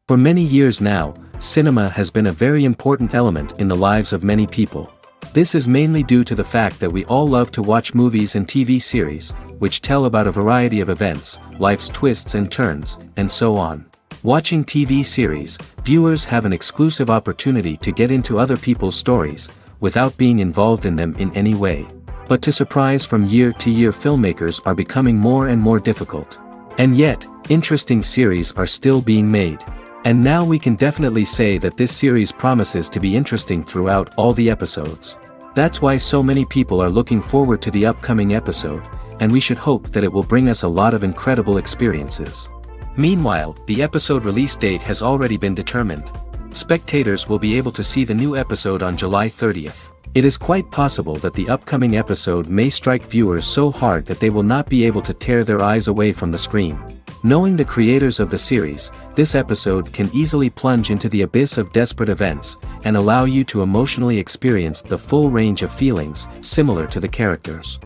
For many years now, cinema has been a very important element in the lives of many people. This is mainly due to the fact that we all love to watch movies and TV series, which tell about a variety of events, life's twists and turns, and so on. Watching TV series, viewers have an exclusive opportunity to get into other people's stories, without being involved in them in any way. But to surprise from year to year, filmmakers are becoming more and more difficult. And yet, interesting series are still being made. And now we can definitely say that this series promises to be interesting throughout all the episodes. That's why so many people are looking forward to the upcoming episode, and we should hope that it will bring us a lot of incredible experiences. Meanwhile, the episode release date has already been determined. Spectators will be able to see the new episode on July 30th. It is quite possible that the upcoming episode may strike viewers so hard that they will not be able to tear their eyes away from the screen. Knowing the creators of the series, this episode can easily plunge into the abyss of desperate events, and allow you to emotionally experience the full range of feelings, similar to the characters.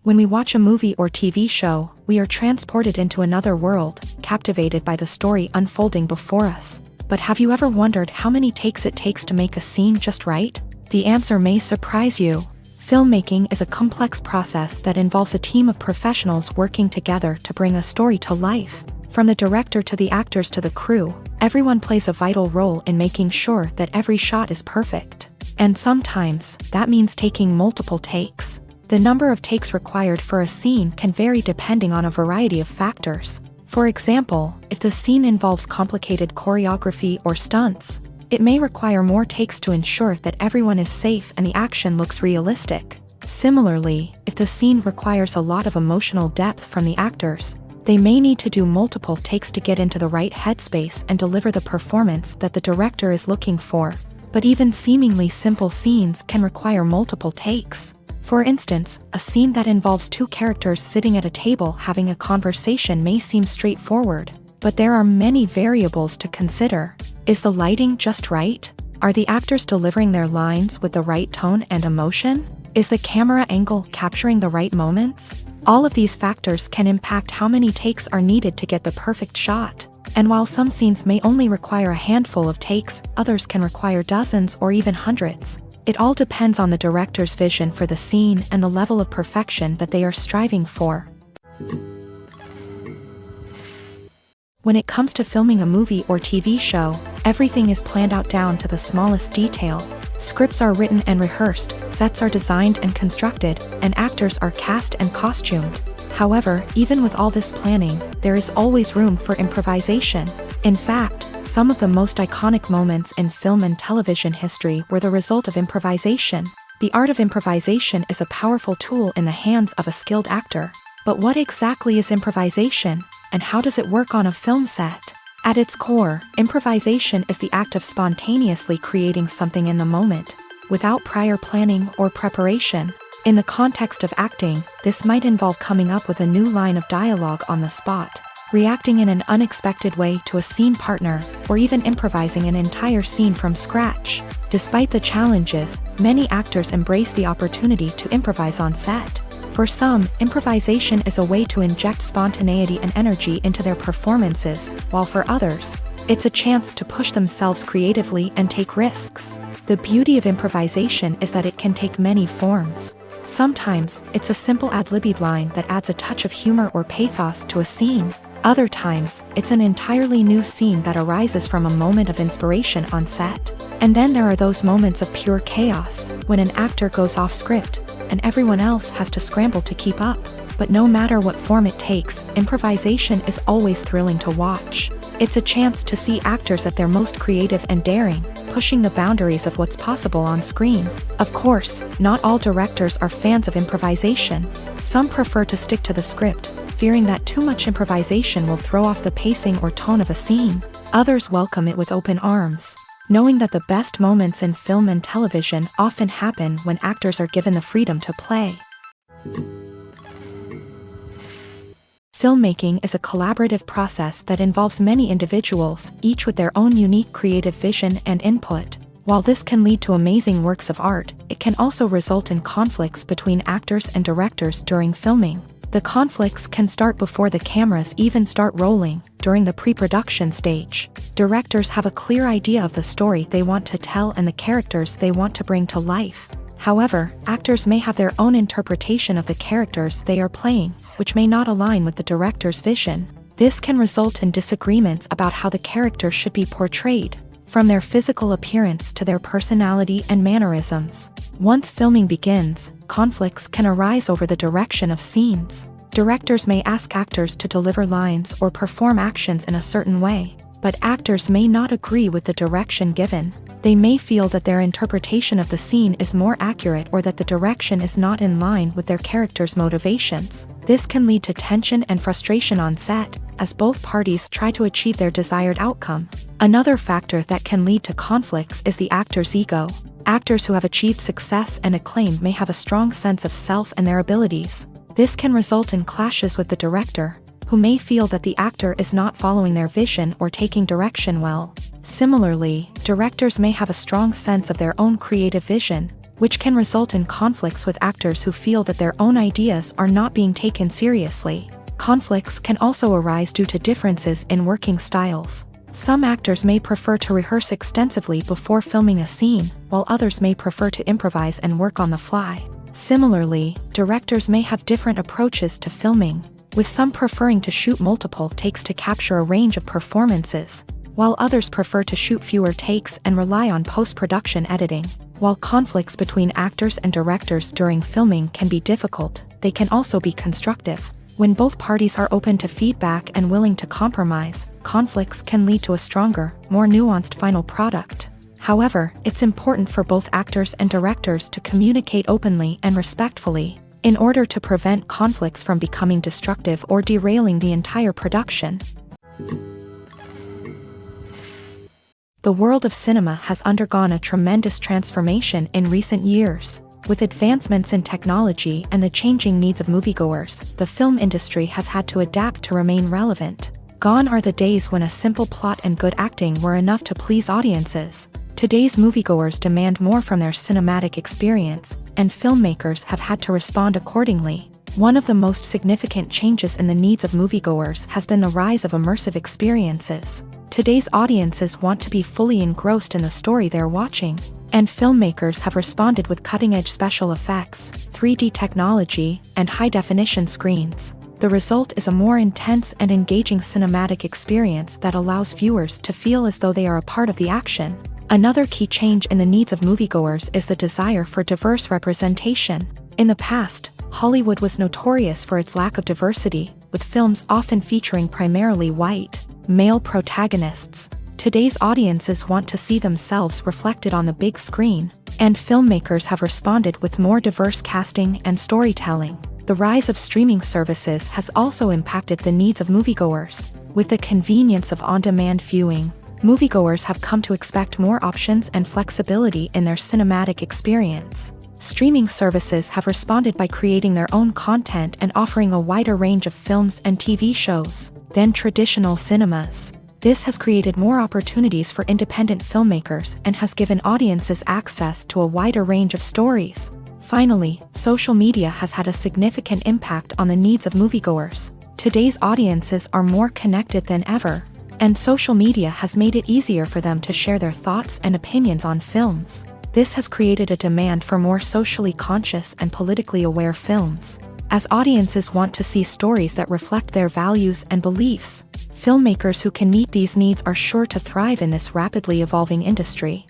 When we watch a movie or TV show, we are transported into another world, captivated by the story unfolding before us. But have you ever wondered how many takes it takes to make a scene just right? The answer may surprise you. Filmmaking is a complex process that involves a team of professionals working together to bring a story to life. From the director to the actors to the crew, everyone plays a vital role in making sure that every shot is perfect. And sometimes, that means taking multiple takes. The number of takes required for a scene can vary depending on a variety of factors. For example, if the scene involves complicated choreography or stunts, it may require more takes to ensure that everyone is safe and the action looks realistic. Similarly, if the scene requires a lot of emotional depth from the actors, they may need to do multiple takes to get into the right headspace and deliver the performance that the director is looking for. But even seemingly simple scenes can require multiple takes. For instance, a scene that involves two characters sitting at a table having a conversation may seem straightforward, but there are many variables to consider. Is the lighting just right? Are the actors delivering their lines with the right tone and emotion? Is the camera angle capturing the right moments? All of these factors can impact how many takes are needed to get the perfect shot. And while some scenes may only require a handful of takes, others can require dozens or even hundreds. It all depends on the director's vision for the scene and the level of perfection that they are striving for. When it comes to filming a movie or TV show, everything is planned out down to the smallest detail. Scripts are written and rehearsed, sets are designed and constructed, and actors are cast and costumed. However, even with all this planning, there is always room for improvisation. In fact, some of the most iconic moments in film and television history were the result of improvisation. The art of improvisation is a powerful tool in the hands of a skilled actor. But what exactly is improvisation, and how does it work on a film set? At its core, improvisation is the act of spontaneously creating something in the moment, without prior planning or preparation. In the context of acting, this might involve coming up with a new line of dialogue on the spot, reacting in an unexpected way to a scene partner, or even improvising an entire scene from scratch. Despite the challenges, many actors embrace the opportunity to improvise on set. For some, improvisation is a way to inject spontaneity and energy into their performances, while for others, it's a chance to push themselves creatively and take risks. The beauty of improvisation is that it can take many forms. Sometimes, it's a simple ad-libbed line that adds a touch of humor or pathos to a scene. Other times, it's an entirely new scene that arises from a moment of inspiration on set. And then there are those moments of pure chaos, when an actor goes off script, and everyone else has to scramble to keep up. But no matter what form it takes, improvisation is always thrilling to watch. It's a chance to see actors at their most creative and daring, pushing the boundaries of what's possible on screen. Of course, not all directors are fans of improvisation. Some prefer to stick to the script, fearing that too much improvisation will throw off the pacing or tone of a scene. Others welcome it with open arms, knowing that the best moments in film and television often happen when actors are given the freedom to play. Filmmaking is a collaborative process that involves many individuals, each with their own unique creative vision and input. While this can lead to amazing works of art, it can also result in conflicts between actors and directors during filming. The conflicts can start before the cameras even start rolling, during the pre-production stage. Directors have a clear idea of the story they want to tell and the characters they want to bring to life. However, actors may have their own interpretation of the characters they are playing, which may not align with the director's vision. This can result in disagreements about how the character should be portrayed, from their physical appearance to their personality and mannerisms. Once filming begins, conflicts can arise over the direction of scenes. Directors may ask actors to deliver lines or perform actions in a certain way, but actors may not agree with the direction given. They may feel that their interpretation of the scene is more accurate or that the direction is not in line with their character's motivations. This can lead to tension and frustration on set, as both parties try to achieve their desired outcome. Another factor that can lead to conflicts is the actor's ego. Actors who have achieved success and acclaim may have a strong sense of self and their abilities. This can result in clashes with the director, who may feel that the actor is not following their vision or taking direction well. Similarly, directors may have a strong sense of their own creative vision, which can result in conflicts with actors who feel that their own ideas are not being taken seriously. Conflicts can also arise due to differences in working styles. Some actors may prefer to rehearse extensively before filming a scene, while others may prefer to improvise and work on the fly. Similarly, directors may have different approaches to filming, with some preferring to shoot multiple takes to capture a range of performances, while others prefer to shoot fewer takes and rely on post-production editing. While conflicts between actors and directors during filming can be difficult, they can also be constructive. When both parties are open to feedback and willing to compromise, conflicts can lead to a stronger, more nuanced final product. However, it's important for both actors and directors to communicate openly and respectfully, in order to prevent conflicts from becoming destructive or derailing the entire production. The world of cinema has undergone a tremendous transformation in recent years. With advancements in technology and the changing needs of moviegoers, the film industry has had to adapt to remain relevant. Gone are the days when a simple plot and good acting were enough to please audiences. Today's moviegoers demand more from their cinematic experience, and filmmakers have had to respond accordingly. One of the most significant changes in the needs of moviegoers has been the rise of immersive experiences. Today's audiences want to be fully engrossed in the story they're watching, and filmmakers have responded with cutting-edge special effects, 3D technology, and high-definition screens. The result is a more intense and engaging cinematic experience that allows viewers to feel as though they are a part of the action. Another key change in the needs of moviegoers is the desire for diverse representation. In the past, Hollywood was notorious for its lack of diversity, with films often featuring primarily white, male protagonists. Today's audiences want to see themselves reflected on the big screen, and filmmakers have responded with more diverse casting and storytelling. The rise of streaming services has also impacted the needs of moviegoers. With the convenience of on-demand viewing, moviegoers have come to expect more options and flexibility in their cinematic experience. Streaming services have responded by creating their own content and offering a wider range of films and TV shows than traditional cinemas. This has created more opportunities for independent filmmakers and has given audiences access to a wider range of stories. Finally, social media has had a significant impact on the needs of moviegoers. Today's audiences are more connected than ever, and social media has made it easier for them to share their thoughts and opinions on films. This has created a demand for more socially conscious and politically aware films. as audiences want to see stories that reflect their values and beliefs. Filmmakers who can meet these needs are sure to thrive in this rapidly evolving industry.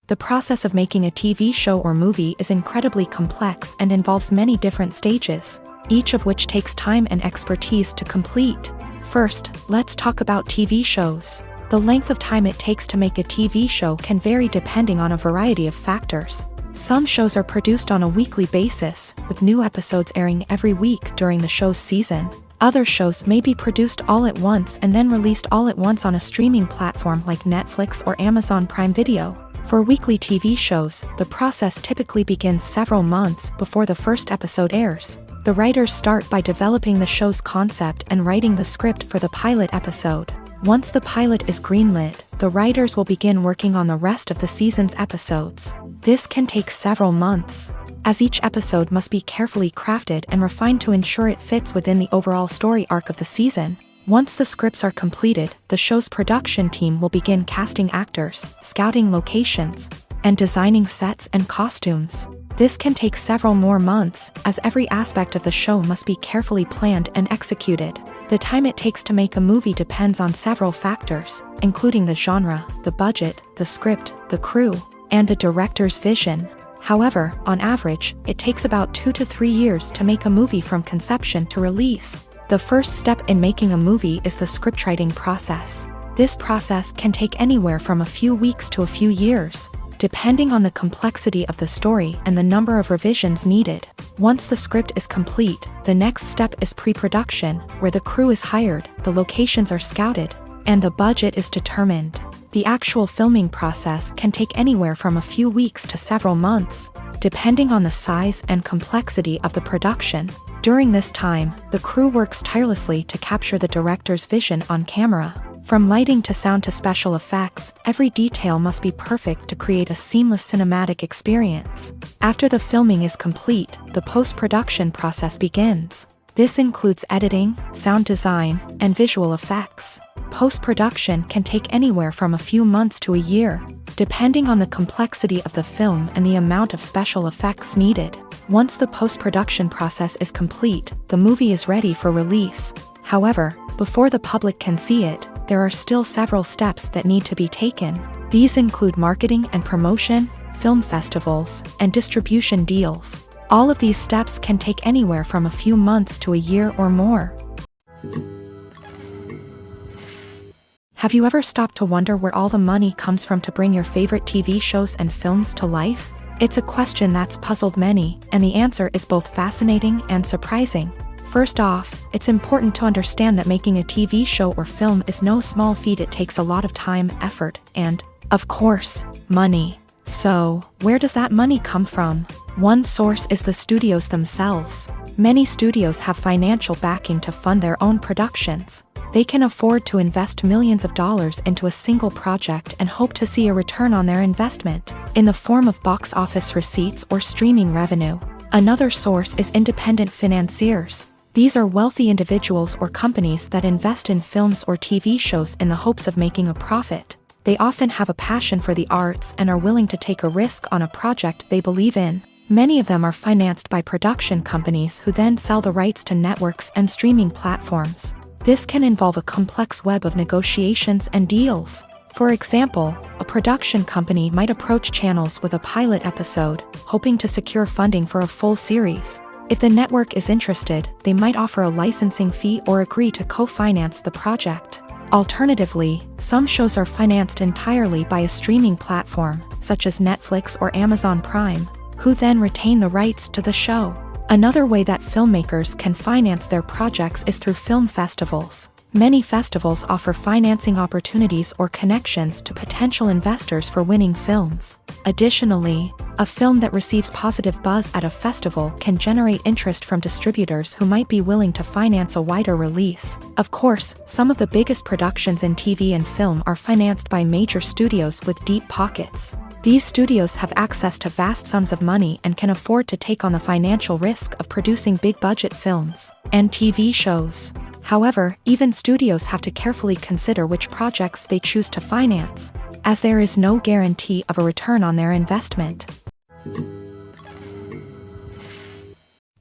The process of making a TV show or movie is incredibly complex and involves many different stages, each of which takes time and expertise to complete. First, let's talk about TV shows. The length of time it takes to make a TV show can vary depending on a variety of factors. Some shows are produced on a weekly basis, with new episodes airing every week during the show's season. Other shows may be produced all at once and then released all at once on a streaming platform like Netflix or Amazon Prime Video. For weekly TV shows, the process typically begins several months before the first episode airs. The writers start by developing the show's concept and writing the script for the pilot episode. Once the pilot is greenlit, the writers will begin working on the rest of the season's episodes. This can take several months, as each episode must be carefully crafted and refined to ensure it fits within the overall story arc of the season. Once the scripts are completed, the show's production team will begin casting actors, scouting locations, and designing sets and costumes. This can take several more months, as every aspect of the show must be carefully planned and executed. The time it takes to make a movie depends on several factors, including the genre, the budget, the script, the crew, and the director's vision. However, on average, it takes about 2 to 3 years to make a movie from conception to release. The first step in making a movie is the scriptwriting process. This process can take anywhere from a few weeks to a few years, depending on the complexity of the story and the number of revisions needed. Once the script is complete, the next step is pre-production, where the crew is hired, the locations are scouted, and the budget is determined. The actual filming process can take anywhere from a few weeks to several months, depending on the size and complexity of the production. During this time, the crew works tirelessly to capture the director's vision on camera. From lighting to sound to special effects, every detail must be perfect to create a seamless cinematic experience. After the filming is complete, the post-production process begins. This includes editing, sound design, and visual effects. Post-production can take anywhere from a few months to a year, depending on the complexity of the film and the amount of special effects needed. Once the post-production process is complete, the movie is ready for release. However, before the public can see it, there are still several steps that need to be taken. These include marketing and promotion, film festivals, and distribution deals. All of these steps can take anywhere from a few months to a year or more. Have you ever stopped to wonder where all the money comes from to bring your favorite TV shows and films to life? It's a question that's puzzled many, and the answer is both fascinating and surprising. First off, it's important to understand that making a TV show or film is no small feat. It takes a lot of time, effort, and, of course, money. So, where does that money come from? One source is the studios themselves. Many studios have financial backing to fund their own productions. They can afford to invest millions of dollars into a single project and hope to see a return on their investment, in the form of box office receipts or streaming revenue. Another source is independent financiers. These are wealthy individuals or companies that invest in films or TV shows in the hopes of making a profit. They often have a passion for the arts and are willing to take a risk on a project they believe in. Many of them are financed by production companies who then sell the rights to networks and streaming platforms. This can involve a complex web of negotiations and deals. For example, a production company might approach channels with a pilot episode, hoping to secure funding for a full series. If the network is interested, they might offer a licensing fee or agree to co-finance the project. Alternatively, some shows are financed entirely by a streaming platform, such as Netflix or Amazon Prime, who then retain the rights to the show. Another way that filmmakers can finance their projects is through film festivals. Many festivals offer financing opportunities or connections to potential investors for winning films. Additionally, a film that receives positive buzz at a festival can generate interest from distributors who might be willing to finance a wider release. Of course, some of the biggest productions in TV and film are financed by major studios with deep pockets. These studios have access to vast sums of money and can afford to take on the financial risk of producing big-budget films and TV shows. However, even studios have to carefully consider which projects they choose to finance, as there is no guarantee of a return on their investment.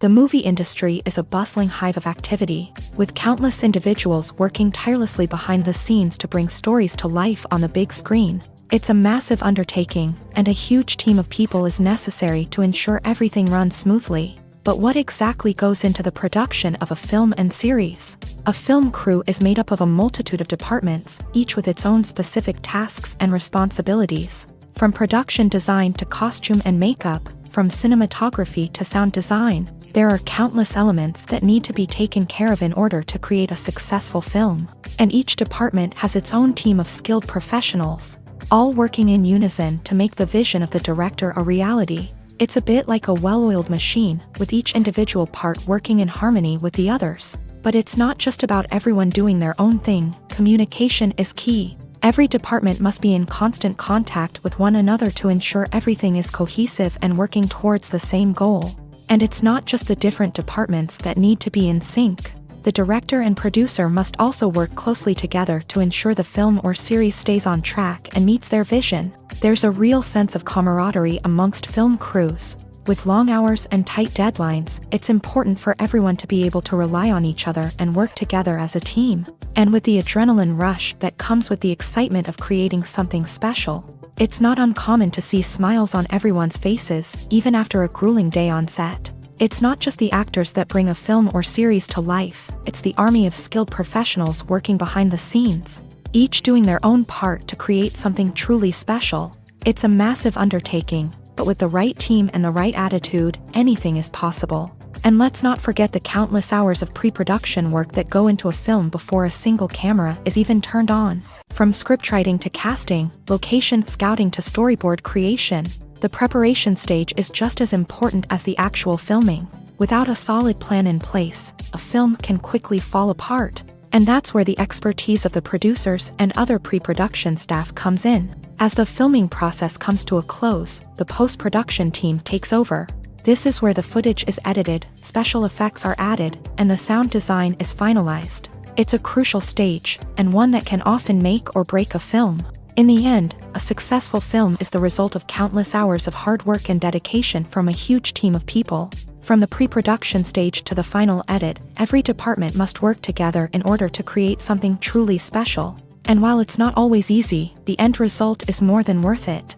The movie industry is a bustling hive of activity, with countless individuals working tirelessly behind the scenes to bring stories to life on the big screen. It's a massive undertaking, and a huge team of people is necessary to ensure everything runs smoothly. But what exactly goes into the production of a film and series? A film crew is made up of a multitude of departments, each with its own specific tasks and responsibilities. From production design to costume and makeup, from cinematography to sound design, there are countless elements that need to be taken care of in order to create a successful film. And each department has its own team of skilled professionals, all working in unison to make the vision of the director a reality. It's a bit like a well-oiled machine, with each individual part working in harmony with the others. But it's not just about everyone doing their own thing. Communication is key. Every department must be in constant contact with one another to ensure everything is cohesive and working towards the same goal. And it's not just the different departments that need to be in sync. The director and producer must also work closely together to ensure the film or series stays on track and meets their vision. There's a real sense of camaraderie amongst film crews. With long hours and tight deadlines, it's important for everyone to be able to rely on each other and work together as a team. And with the adrenaline rush that comes with the excitement of creating something special, it's not uncommon to see smiles on everyone's faces, even after a grueling day on set. It's not just the actors that bring a film or series to life, it's the army of skilled professionals working behind the scenes, each doing their own part to create something truly special. It's a massive undertaking, but with the right team and the right attitude, anything is possible. And let's not forget the countless hours of pre-production work that go into a film before a single camera is even turned on. From scriptwriting to casting, location scouting to storyboard creation, the preparation stage is just as important as the actual filming. Without a solid plan in place, a film can quickly fall apart. And that's where the expertise of the producers and other pre-production staff comes in. As the filming process comes to a close, the post-production team takes over. This is where the footage is edited, special effects are added, and the sound design is finalized. It's a crucial stage, and one that can often make or break a film. In the end, a successful film is the result of countless hours of hard work and dedication from a huge team of people. From the pre-production stage to the final edit, every department must work together in order to create something truly special. And while it's not always easy, the end result is more than worth it.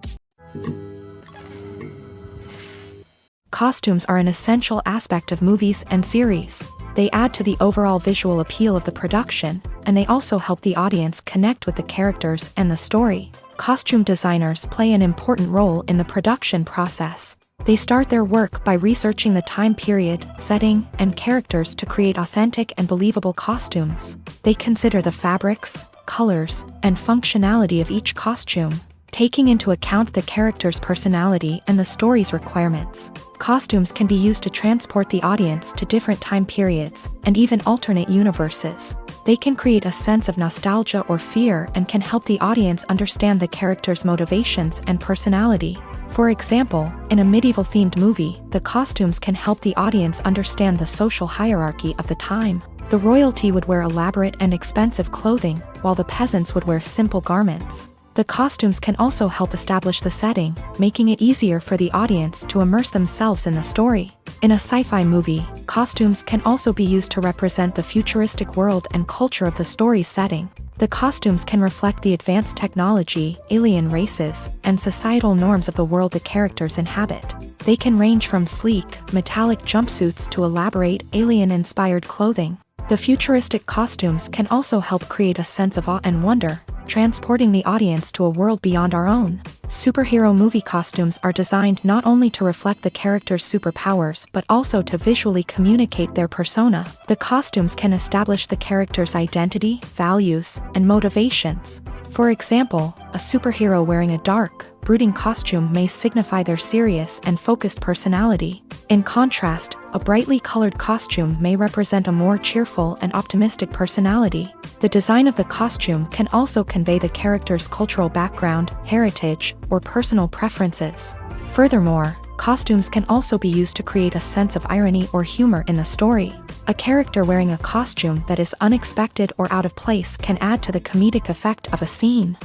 Costumes are an essential aspect of movies and series. They add to the overall visual appeal of the production, and they also help the audience connect with the characters and the story. Costume designers play an important role in the production process. They start their work by researching the time period, setting, and characters to create authentic and believable costumes. They consider the fabrics, colors, and functionality of each costume, taking into account the character's personality and the story's requirements. Costumes can be used to transport the audience to different time periods and even alternate universes. They can create a sense of nostalgia or fear and can help the audience understand the character's motivations and personality. For example, in a medieval-themed movie, the costumes can help the audience understand the social hierarchy of the time. The royalty would wear elaborate and expensive clothing, while the peasants would wear simple garments. The costumes can also help establish the setting, making it easier for the audience to immerse themselves in the story. In a sci-fi movie, costumes can also be used to represent the futuristic world and culture of the story's setting. The costumes can reflect the advanced technology, alien races, and societal norms of the world the characters inhabit. They can range from sleek, metallic jumpsuits to elaborate, alien-inspired clothing. The futuristic costumes can also help create a sense of awe and wonder, transporting the audience to a world beyond our own. Superhero movie costumes are designed not only to reflect the character's superpowers but also to visually communicate their persona. The costumes can establish the character's identity, values, and motivations. For example, a superhero wearing a dark, brooding costume may signify their serious and focused personality. In contrast, a brightly colored costume may represent a more cheerful and optimistic personality. The design of the costume can also convey the character's cultural background, heritage, or personal preferences. Furthermore, costumes can also be used to create a sense of irony or humor in the story. A character wearing a costume that is unexpected or out of place can add to the comedic effect of a scene.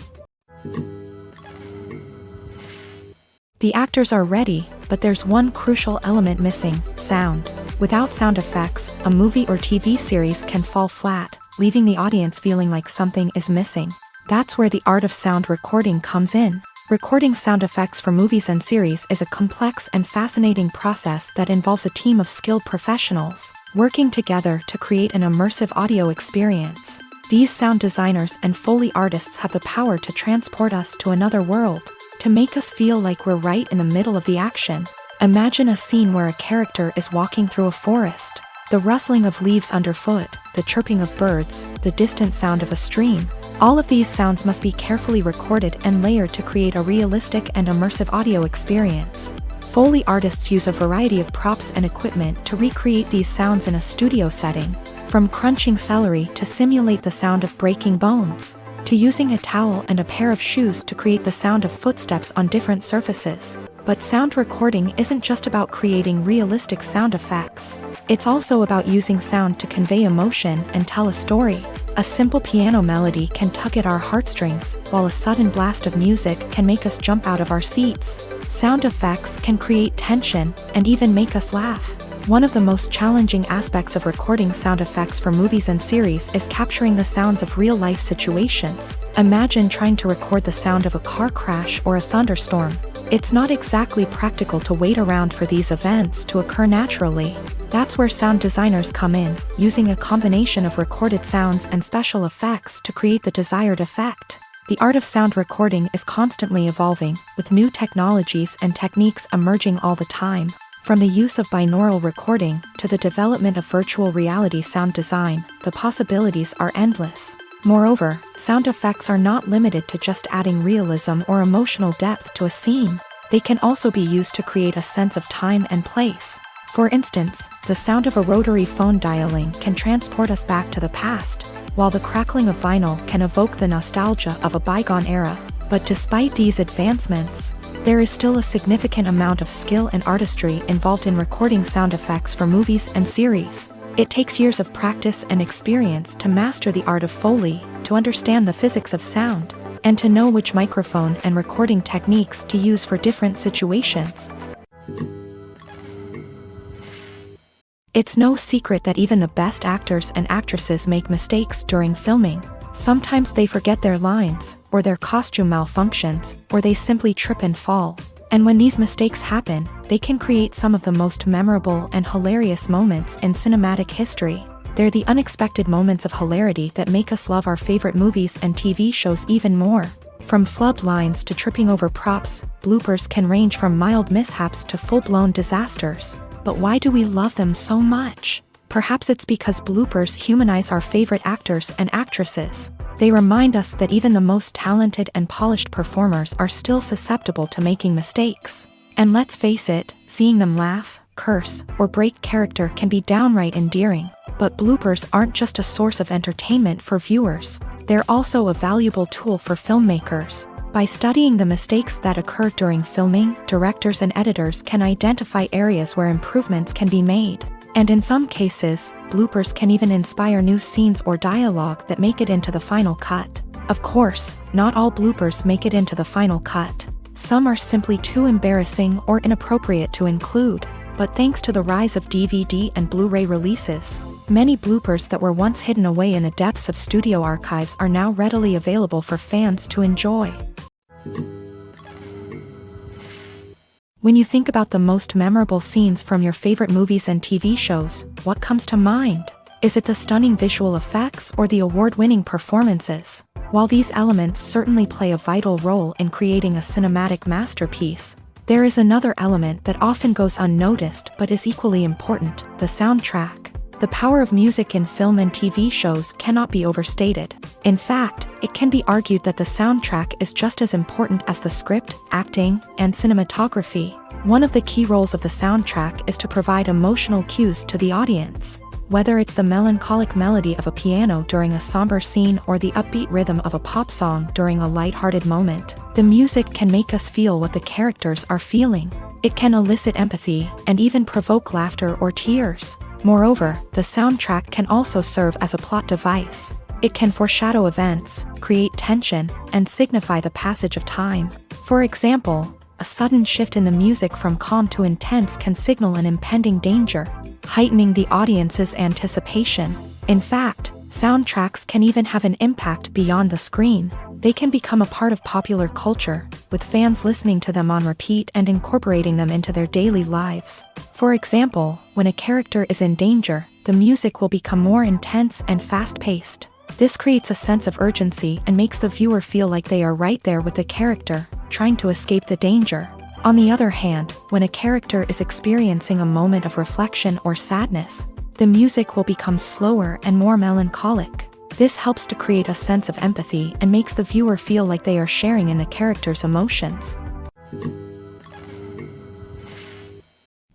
The actors are ready, but there's one crucial element missing: sound. Without sound effects, a movie or TV series can fall flat, leaving the audience feeling like something is missing. That's where the art of sound recording comes in. Recording sound effects for movies and series is a complex and fascinating process that involves a team of skilled professionals working together to create an immersive audio experience. These sound designers and Foley artists have the power to transport us to another world, to make us feel like we're right in the middle of the action. Imagine a scene where a character is walking through a forest. The rustling of leaves underfoot, the chirping of birds, the distant sound of a stream. All of these sounds must be carefully recorded and layered to create a realistic and immersive audio experience. Foley artists use a variety of props and equipment to recreate these sounds in a studio setting, from crunching celery to simulate the sound of breaking bones, to using a towel and a pair of shoes to create the sound of footsteps on different surfaces. But sound recording isn't just about creating realistic sound effects. It's also about using sound to convey emotion and tell a story. A simple piano melody can tug at our heartstrings, while a sudden blast of music can make us jump out of our seats. Sound effects can create tension and even make us laugh. One of the most challenging aspects of recording sound effects for movies and series is capturing the sounds of real-life situations. Imagine trying to record the sound of a car crash or a thunderstorm. It's not exactly practical to wait around for these events to occur naturally. That's where sound designers come in, using a combination of recorded sounds and special effects to create the desired effect. The art of sound recording is constantly evolving, with new technologies and techniques emerging all the time. From the use of binaural recording to the development of virtual reality sound design, the possibilities are endless. Moreover, sound effects are not limited to just adding realism or emotional depth to a scene. They can also be used to create a sense of time and place. For instance, the sound of a rotary phone dialing can transport us back to the past, while the crackling of vinyl can evoke the nostalgia of a bygone era. But despite these advancements, there is still a significant amount of skill and artistry involved in recording sound effects for movies and series. It takes years of practice and experience to master the art of Foley, to understand the physics of sound, and to know which microphone and recording techniques to use for different situations. It's no secret that even the best actors and actresses make mistakes during filming. Sometimes they forget their lines, or their costume malfunctions, or they simply trip and fall. And when these mistakes happen, they can create some of the most memorable and hilarious moments in cinematic history. They're the unexpected moments of hilarity that make us love our favorite movies and TV shows even more. From flubbed lines to tripping over props, bloopers can range from mild mishaps to full-blown disasters. But why do we love them so much? Perhaps it's because bloopers humanize our favorite actors and actresses. They remind us that even the most talented and polished performers are still susceptible to making mistakes. And let's face it, seeing them laugh, curse, or break character can be downright endearing. But bloopers aren't just a source of entertainment for viewers. They're also a valuable tool for filmmakers. By studying the mistakes that occur during filming, directors and editors can identify areas where improvements can be made. And in some cases, bloopers can even inspire new scenes or dialogue that make it into the final cut. Of course, not all bloopers make it into the final cut. Some are simply too embarrassing or inappropriate to include. But thanks to the rise of DVD and Blu-ray releases, many bloopers that were once hidden away in the depths of studio archives are now readily available for fans to enjoy. When you think about the most memorable scenes from your favorite movies and TV shows, what comes to mind? Is it the stunning visual effects or the award-winning performances? While these elements certainly play a vital role in creating a cinematic masterpiece, there is another element that often goes unnoticed but is equally important: the soundtrack. The power of music in film and TV shows cannot be overstated. In fact, it can be argued that the soundtrack is just as important as the script, acting, and cinematography. One of the key roles of the soundtrack is to provide emotional cues to the audience. Whether it's the melancholic melody of a piano during a somber scene or the upbeat rhythm of a pop song during a lighthearted moment, the music can make us feel what the characters are feeling. It can elicit empathy and even provoke laughter or tears. Moreover, the soundtrack can also serve as a plot device. It can foreshadow events, create tension, and signify the passage of time. For example, a sudden shift in the music from calm to intense can signal an impending danger, heightening the audience's anticipation. In fact, soundtracks can even have an impact beyond the screen. They can become a part of popular culture, with fans listening to them on repeat and incorporating them into their daily lives. For example, when a character is in danger, the music will become more intense and fast-paced. This creates a sense of urgency and makes the viewer feel like they are right there with the character, trying to escape the danger. On the other hand, when a character is experiencing a moment of reflection or sadness, the music will become slower and more melancholic. This helps to create a sense of empathy and makes the viewer feel like they are sharing in the character's emotions.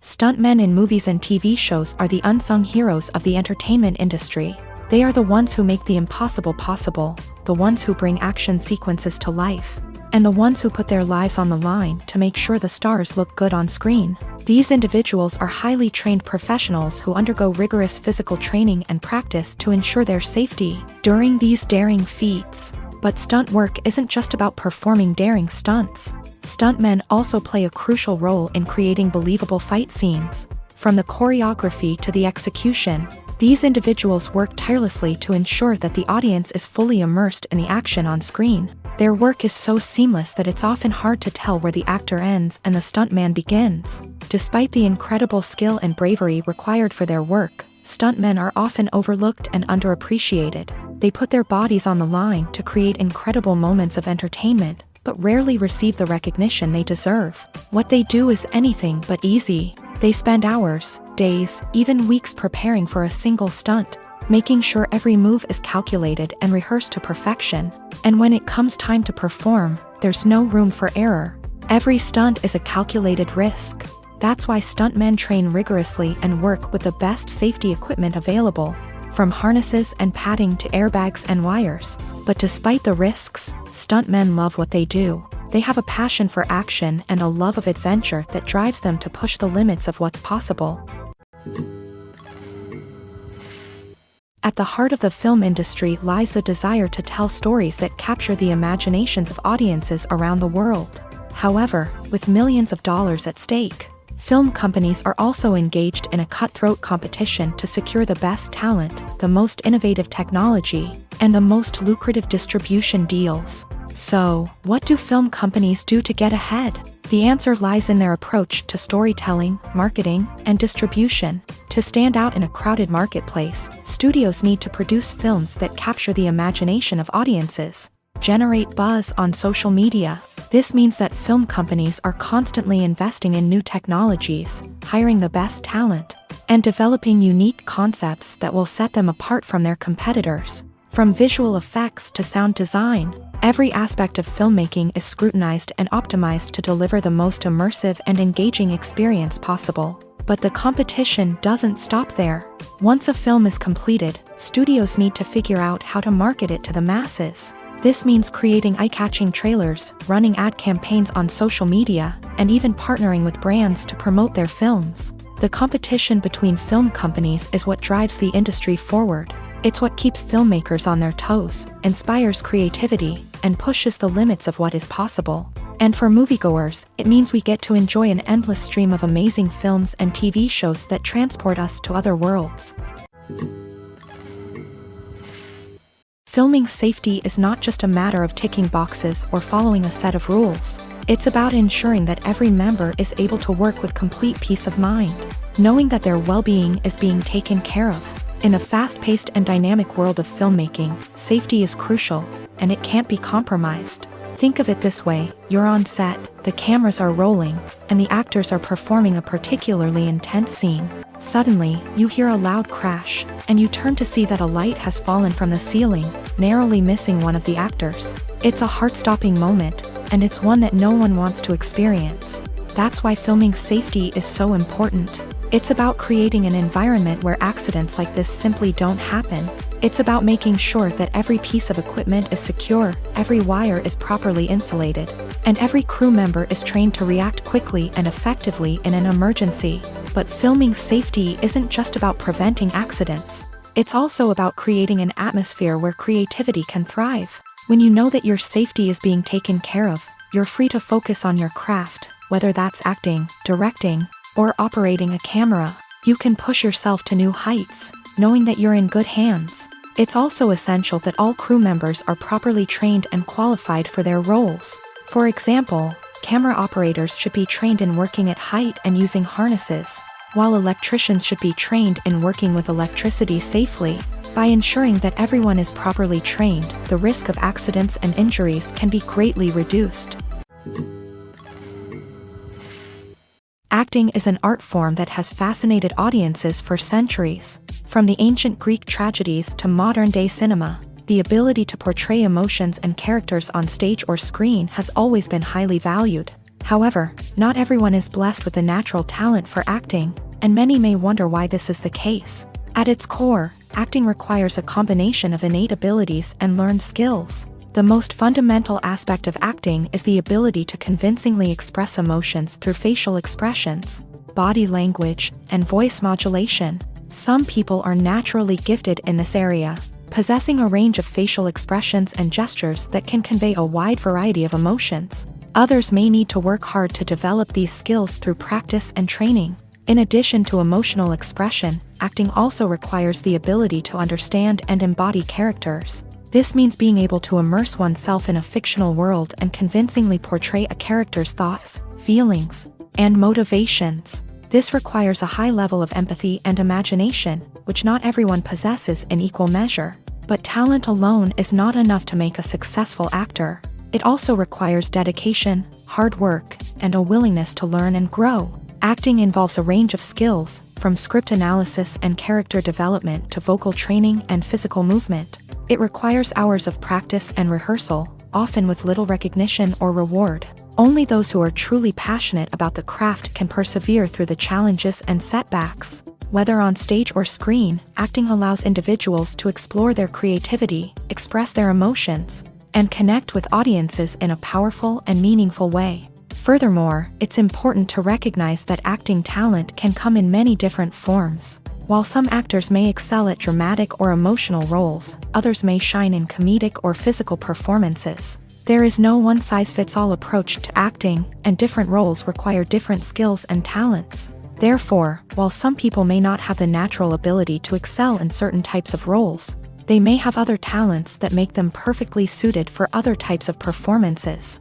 Stuntmen in movies and TV shows are the unsung heroes of the entertainment industry. They are the ones who make the impossible possible, the ones who bring action sequences to life, and the ones who put their lives on the line to make sure the stars look good on screen. These individuals are highly trained professionals who undergo rigorous physical training and practice to ensure their safety during these daring feats. But stunt work isn't just about performing daring stunts. Stuntmen also play a crucial role in creating believable fight scenes. From the choreography to the execution, these individuals work tirelessly to ensure that the audience is fully immersed in the action on screen. Their work is so seamless that it's often hard to tell where the actor ends and the stuntman begins. Despite the incredible skill and bravery required for their work, stuntmen are often overlooked and underappreciated. They put their bodies on the line to create incredible moments of entertainment, but rarely receive the recognition they deserve. What they do is anything but easy. They spend hours, days, even weeks preparing for a single stunt, making sure every move is calculated and rehearsed to perfection. And when it comes time to perform, there's no room for error. Every stunt is a calculated risk. That's why stuntmen train rigorously and work with the best safety equipment available, from harnesses and padding to airbags and wires. But despite the risks, stuntmen love what they do. They have a passion for action and a love of adventure that drives them to push the limits of what's possible. At the heart of the film industry lies the desire to tell stories that capture the imaginations of audiences around the world. However, with millions of dollars at stake, film companies are also engaged in a cutthroat competition to secure the best talent, the most innovative technology, and the most lucrative distribution deals. So, what do film companies do to get ahead? The answer lies in their approach to storytelling, marketing, and distribution. To stand out in a crowded marketplace, studios need to produce films that capture the imagination of audiences, generate buzz on social media. This means that film companies are constantly investing in new technologies, hiring the best talent, and developing unique concepts that will set them apart from their competitors. From visual effects to sound design, every aspect of filmmaking is scrutinized and optimized to deliver the most immersive and engaging experience possible. But the competition doesn't stop there. Once a film is completed, studios need to figure out how to market it to the masses. This means creating eye-catching trailers, running ad campaigns on social media, and even partnering with brands to promote their films. The competition between film companies is what drives the industry forward. It's what keeps filmmakers on their toes, inspires creativity, and pushes the limits of what is possible. And for moviegoers, it means we get to enjoy an endless stream of amazing films and TV shows that transport us to other worlds. Filming safety is not just a matter of ticking boxes or following a set of rules. It's about ensuring that every member is able to work with complete peace of mind, knowing that their well-being is being taken care of. In a fast-paced and dynamic world of filmmaking, safety is crucial, and it can't be compromised. Think of it this way: you're on set, the cameras are rolling, and the actors are performing a particularly intense scene. Suddenly, you hear a loud crash, and you turn to see that a light has fallen from the ceiling, narrowly missing one of the actors. It's a heart-stopping moment, and it's one that no one wants to experience. That's why filming safety is so important. It's about creating an environment where accidents like this simply don't happen. It's about making sure that every piece of equipment is secure, every wire is properly insulated, and every crew member is trained to react quickly and effectively in an emergency. But filming safety isn't just about preventing accidents. It's also about creating an atmosphere where creativity can thrive. When you know that your safety is being taken care of, you're free to focus on your craft, whether that's acting, directing, or operating a camera. You can push yourself to new heights, knowing that you're in good hands. It's also essential that all crew members are properly trained and qualified for their roles. For example, camera operators should be trained in working at height and using harnesses, while electricians should be trained in working with electricity safely. By ensuring that everyone is properly trained, the risk of accidents and injuries can be greatly reduced. Acting is an art form that has fascinated audiences for centuries. From the ancient Greek tragedies to modern-day cinema, the ability to portray emotions and characters on stage or screen has always been highly valued. However, not everyone is blessed with the natural talent for acting, and many may wonder why this is the case. At its core, acting requires a combination of innate abilities and learned skills. The most fundamental aspect of acting is the ability to convincingly express emotions through facial expressions, body language, and voice modulation. Some people are naturally gifted in this area, possessing a range of facial expressions and gestures that can convey a wide variety of emotions. Others may need to work hard to develop these skills through practice and training. In addition to emotional expression, acting also requires the ability to understand and embody characters. This means being able to immerse oneself in a fictional world and convincingly portray a character's thoughts, feelings, and motivations. This requires a high level of empathy and imagination, which not everyone possesses in equal measure. But talent alone is not enough to make a successful actor. It also requires dedication, hard work, and a willingness to learn and grow. Acting involves a range of skills, from script analysis and character development to vocal training and physical movement. It requires hours of practice and rehearsal, often with little recognition or reward. Only those who are truly passionate about the craft can persevere through the challenges and setbacks. Whether on stage or screen, acting allows individuals to explore their creativity, express their emotions, and connect with audiences in a powerful and meaningful way. Furthermore, it's important to recognize that acting talent can come in many different forms. While some actors may excel at dramatic or emotional roles, others may shine in comedic or physical performances. There is no one-size-fits-all approach to acting, and different roles require different skills and talents. Therefore, while some people may not have the natural ability to excel in certain types of roles, they may have other talents that make them perfectly suited for other types of performances.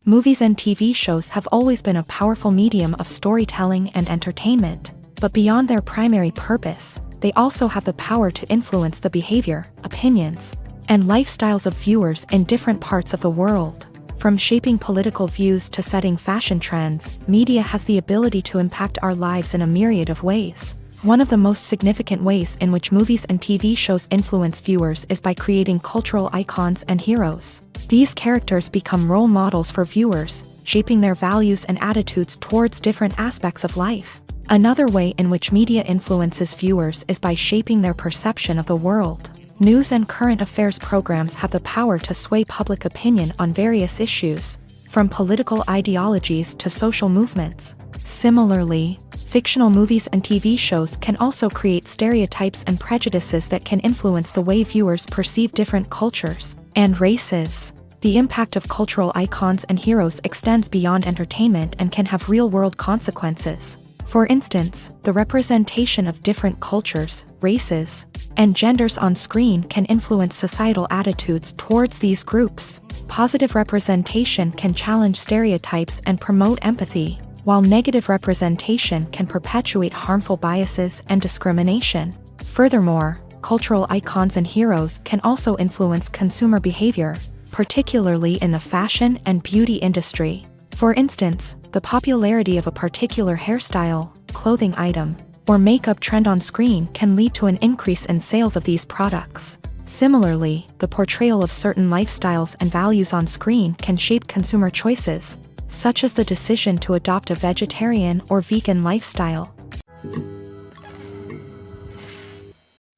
Movies and TV shows have always been a powerful medium of storytelling and entertainment, but beyond their primary purpose, they also have the power to influence the behavior, opinions, and lifestyles of viewers in different parts of the world. From shaping political views to setting fashion trends, media has the ability to impact our lives in a myriad of ways. One of the most significant ways in which movies and TV shows influence viewers is by creating cultural icons and heroes. These characters become role models for viewers, shaping their values and attitudes towards different aspects of life. Another way in which media influences viewers is by shaping their perception of the world. News and current affairs programs have the power to sway public opinion on various issues, from political ideologies to social movements. Similarly, fictional movies and TV shows can also create stereotypes and prejudices that can influence the way viewers perceive different cultures and races. The impact of cultural icons and heroes extends beyond entertainment and can have real-world consequences. For instance, the representation of different cultures, races, and genders on screen can influence societal attitudes towards these groups. Positive representation can challenge stereotypes and promote empathy, while negative representation can perpetuate harmful biases and discrimination. Furthermore, cultural icons and heroes can also influence consumer behavior, particularly in the fashion and beauty industry. For instance, the popularity of a particular hairstyle, clothing item, or makeup trend on screen can lead to an increase in sales of these products. Similarly, the portrayal of certain lifestyles and values on screen can shape consumer choices, such as the decision to adopt a vegetarian or vegan lifestyle.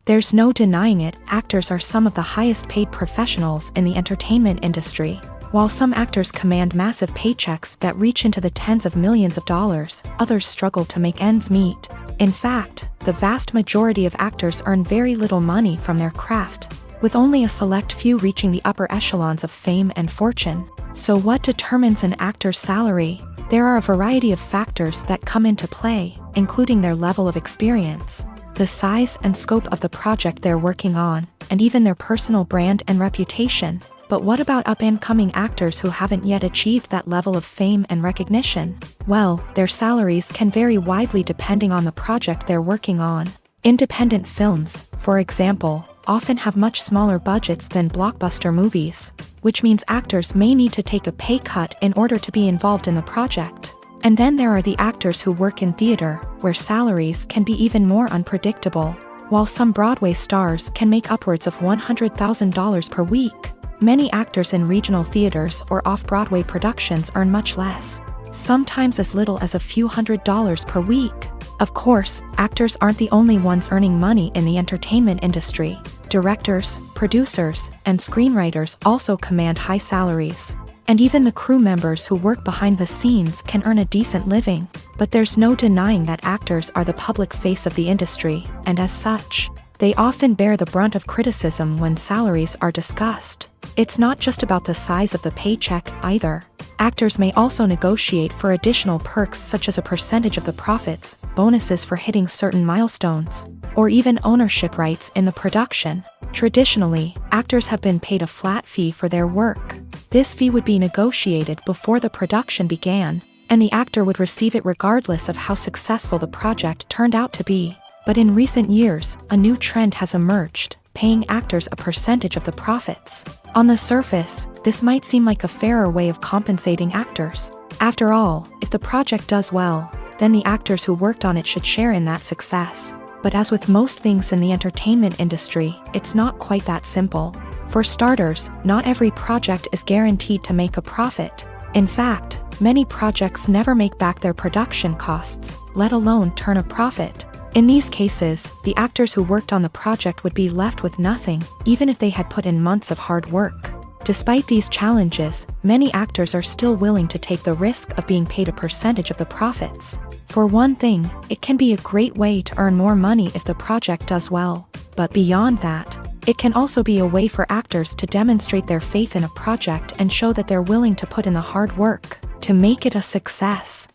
There's no denying it, actors are some of the highest paid professionals in the entertainment industry. While some actors command massive paychecks that reach into the tens of millions of dollars, others struggle to make ends meet. In fact, the vast majority of actors earn very little money from their craft. with only a select few reaching the upper echelons of fame and fortune. So what determines an actor's salary? There are a variety of factors that come into play, including their level of experience, the size and scope of the project they're working on, and even their personal brand and reputation. But what about up-and-coming actors who haven't yet achieved that level of fame and recognition? Well, their salaries can vary widely depending on the project they're working on. Independent films, for example, often have much smaller budgets than blockbuster movies, which means actors may need to take a pay cut in order to be involved in the project. And then there are the actors who work in theater, where salaries can be even more unpredictable. While some Broadway stars can make upwards of $100,000 per week, many actors in regional theaters or off-Broadway productions earn much less, sometimes as little as a few $100s per week. Of course, actors aren't the only ones earning money in the entertainment industry. Directors, producers, and screenwriters also command high salaries. And even the crew members who work behind the scenes can earn a decent living. But there's no denying that actors are the public face of the industry, and as such, they often bear the brunt of criticism when salaries are discussed. It's not just about the size of the paycheck, either. Actors may also negotiate for additional perks such as a percentage of the profits, bonuses for hitting certain milestones, or even ownership rights in the production. Traditionally, actors have been paid a flat fee for their work. This fee would be negotiated before the production began, and the actor would receive it regardless of how successful the project turned out to be. But in recent years, a new trend has emerged, paying actors a percentage of the profits. On the surface, this might seem like a fairer way of compensating actors. After all, if the project does well, then the actors who worked on it should share in that success. But as with most things in the entertainment industry, it's not quite that simple. For starters, not every project is guaranteed to make a profit. In fact, many projects never make back their production costs, let alone turn a profit. In these cases, the actors who worked on the project would be left with nothing, even if they had put in months of hard work. Despite these challenges, many actors are still willing to take the risk of being paid a percentage of the profits. For one thing, it can be a great way to earn more money if the project does well. But beyond that, it can also be a way for actors to demonstrate their faith in a project and show that they're willing to put in the hard work to make it a success.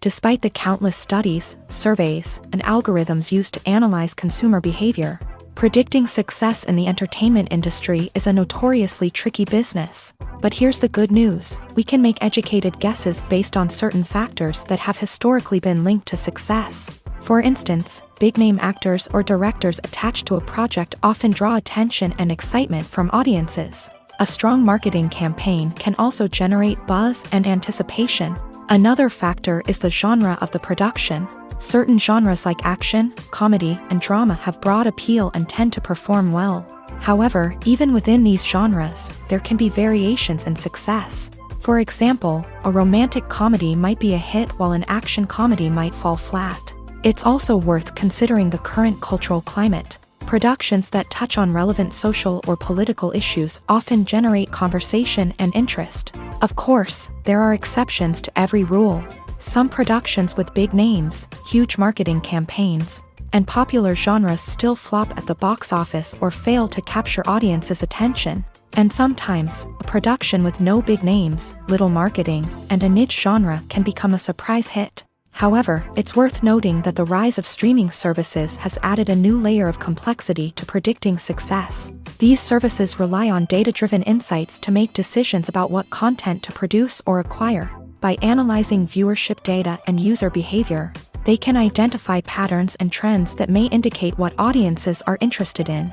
Despite the countless studies, surveys, and algorithms used to analyze consumer behavior, predicting success in the entertainment industry is a notoriously tricky business. But here's the good news: we can make educated guesses based on certain factors that have historically been linked to success. For instance, big-name actors or directors attached to a project often draw attention and excitement from audiences. A strong marketing campaign can also generate buzz and anticipation. Another factor is the genre of the production. Certain genres like action, comedy, and drama have broad appeal and tend to perform well. However, even within these genres, there can be variations in success. For example, a romantic comedy might be a hit while an action comedy might fall flat. It's also worth considering the current cultural climate. Productions that touch on relevant social or political issues often generate conversation and interest. Of course, there are exceptions to every rule. Some productions with big names, huge marketing campaigns, and popular genres still flop at the box office or fail to capture audiences' attention. And sometimes, a production with no big names, little marketing, and a niche genre can become a surprise hit. However, it's worth noting that the rise of streaming services has added a new layer of complexity to predicting success. These services rely on data-driven insights to make decisions about what content to produce or acquire. By analyzing viewership data and user behavior, they can identify patterns and trends that may indicate what audiences are interested in.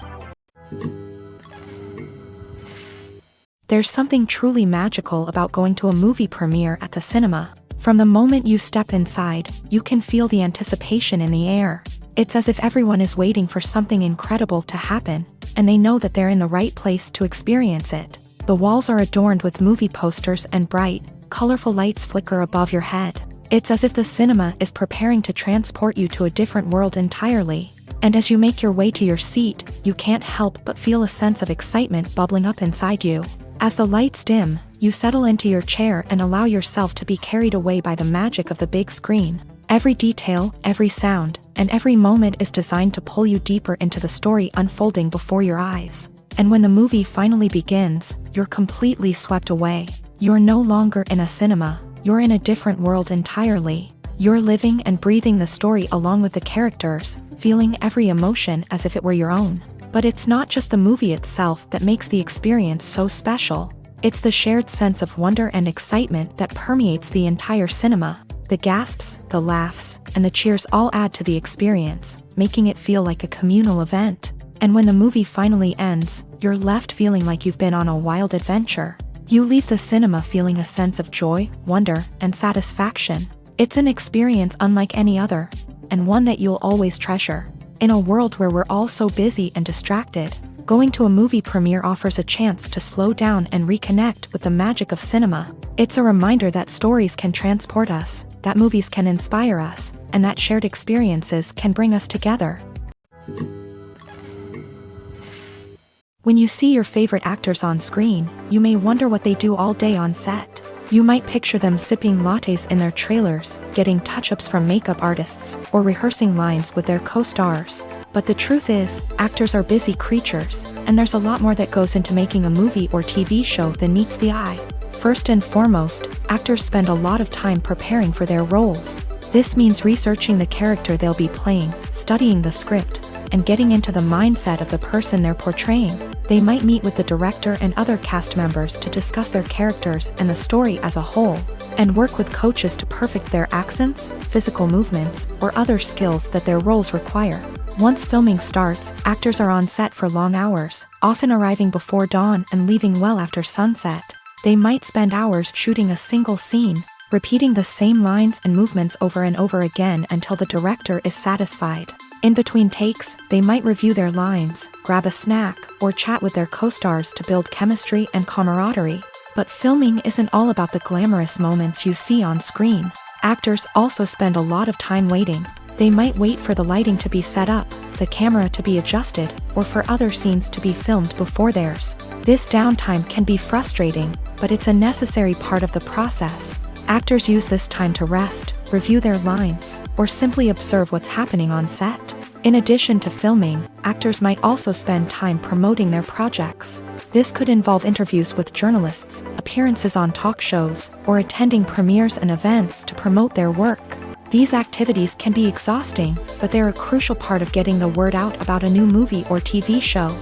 There's something truly magical about going to a movie premiere at the cinema. From the moment you step inside, you can feel the anticipation in the air. It's as if everyone is waiting for something incredible to happen, and they know that they're in the right place to experience it. The walls are adorned with movie posters and bright, colorful lights flicker above your head. It's as if the cinema is preparing to transport you to a different world entirely. And as you make your way to your seat, you can't help but feel a sense of excitement bubbling up inside you. As the lights dim, you settle into your chair and allow yourself to be carried away by the magic of the big screen. Every detail, every sound, and every moment is designed to pull you deeper into the story unfolding before your eyes. And when the movie finally begins, you're completely swept away. You're no longer in a cinema, you're in a different world entirely. You're living and breathing the story along with the characters, feeling every emotion as if it were your own. But it's not just the movie itself that makes the experience so special. It's the shared sense of wonder and excitement that permeates the entire cinema. The gasps, the laughs, and the cheers all add to the experience, making it feel like a communal event. And when the movie finally ends, you're left feeling like you've been on a wild adventure. You leave the cinema feeling a sense of joy, wonder, and satisfaction. It's an experience unlike any other, and one that you'll always treasure. In a world where we're all so busy and distracted, going to a movie premiere offers a chance to slow down and reconnect with the magic of cinema. It's a reminder that stories can transport us, that movies can inspire us, and that shared experiences can bring us together. When you see your favorite actors on screen, you may wonder what they do all day on set. You might picture them sipping lattes in their trailers, getting touch-ups from makeup artists, or rehearsing lines with their co-stars. But the truth is, actors are busy creatures, and there's a lot more that goes into making a movie or TV show than meets the eye. First and foremost, actors spend a lot of time preparing for their roles. This means researching the character they'll be playing, studying the script, and getting into the mindset of the person they're portraying. They might meet with the director and other cast members to discuss their characters and the story as a whole, and work with coaches to perfect their accents, physical movements, or other skills that their roles require. Once filming starts, actors are on set for long hours, often arriving before dawn and leaving well after sunset. They might spend hours shooting a single scene, repeating the same lines and movements over and over again until the director is satisfied. In between takes, they might review their lines, grab a snack, or chat with their co-stars to build chemistry and camaraderie. But filming isn't all about the glamorous moments you see on screen. Actors also spend a lot of time waiting. They might wait for the lighting to be set up, the camera to be adjusted, or for other scenes to be filmed before theirs. This downtime can be frustrating, but it's a necessary part of the process. Actors use this time to rest, review their lines, or simply observe what's happening on set. In addition to filming, actors might also spend time promoting their projects. This could involve interviews with journalists, appearances on talk shows, or attending premieres and events to promote their work. These activities can be exhausting, but they're a crucial part of getting the word out about a new movie or TV show.